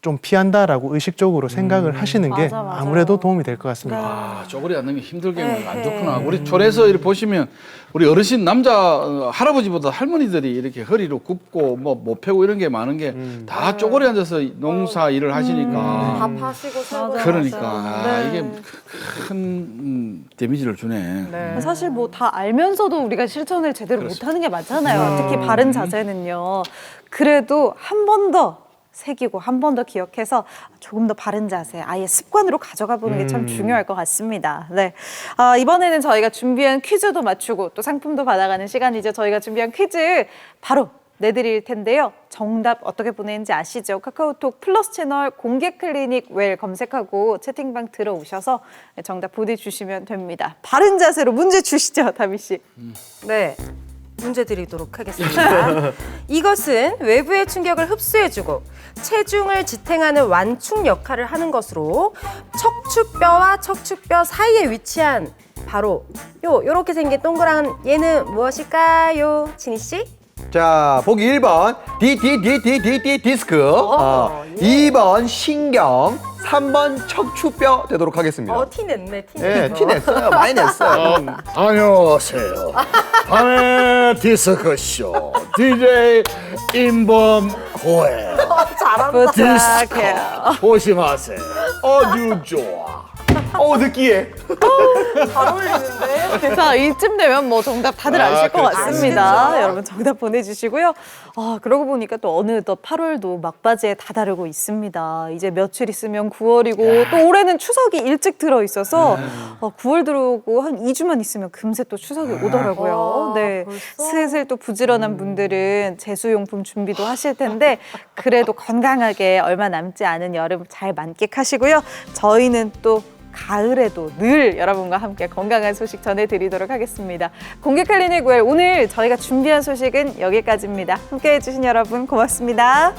좀 피한다라고 의식적으로 생각을 하시는 게 맞아, 맞아요. 아무래도 도움이 될 것 같습니다. 아, 쪼그리 앉는 게 힘들게 네, 안 네. 좋구나. 우리 촌에서 이렇게 보시면 우리 어르신 남자 할아버지보다 할머니들이 이렇게 허리를 굽고 뭐 못 펴고 이런 게 많은 게 다 쪼그리 앉아서 농사 일을 하시니까. 밥하시고 살고 그러니까 나서. 이게 큰 데미지를 주네. 네. 사실 뭐 다 알면서도 우리가 실천을 제대로 못하는 게 많잖아요. 특히 바른 자세는요. 그래도 한 번 더 새기고 한 번 더 기억해서 조금 더 바른 자세, 아예 습관으로 가져가 보는 게 참 중요할 것 같습니다. 네, 이번에는 저희가 준비한 퀴즈도 맞추고 또 상품도 받아가는 시간이죠. 저희가 준비한 퀴즈 바로 내드릴 텐데요. 정답 어떻게 보내는지 아시죠? 카카오톡 플러스 채널 공개 클리닉 웰 검색하고 채팅방 들어오셔서 정답 보내주시면 됩니다. 바른 자세로 문제 주시죠, 다미 씨. 네. 문제 드리도록 하겠습니다. 이것은 외부의 충격을 흡수해주고 체중을 지탱하는 완충 역할을 하는 것으로 척추뼈와 척추뼈 사이에 위치한 바로 요렇게 생긴 동그란 얘는 무엇일까요? 진희 씨? 자, 보기 1번 디스크, 2번 신경, 3번 척추뼈 되도록 하겠습니다. 티 냈네, 티 예, 냈어. 티 냈어요. 많이 냈어요. 안녕하세요. 밤의 디스크쇼 DJ 임범호의 부탁해요. 조심하세요. 아주 좋아. 느끼해. 잘 어울리는데? 자, 이쯤 되면 뭐 정답 다들 아실 것 그렇죠. 같습니다. 아시죠? 여러분 정답 보내주시고요. 그러고 보니까 또 어느덧 8월도 막바지에 다다르고 있습니다. 이제 며칠 있으면 9월이고 또 올해는 추석이 일찍 들어 있어서 9월 들어오고 한 2주만 있으면 금세 또 추석이 오더라고요. 와, 네, 벌써? 슬슬 또 부지런한 분들은 제수용품 준비도 하실 텐데 그래도 건강하게 얼마 남지 않은 여름 잘 만끽하시고요. 저희는 또 가을에도 늘 여러분과 함께 건강한 소식 전해드리도록 하겠습니다. 공개 클리닉 웰 오늘 저희가 준비한 소식은 여기까지입니다. 함께해 주신 여러분 고맙습니다.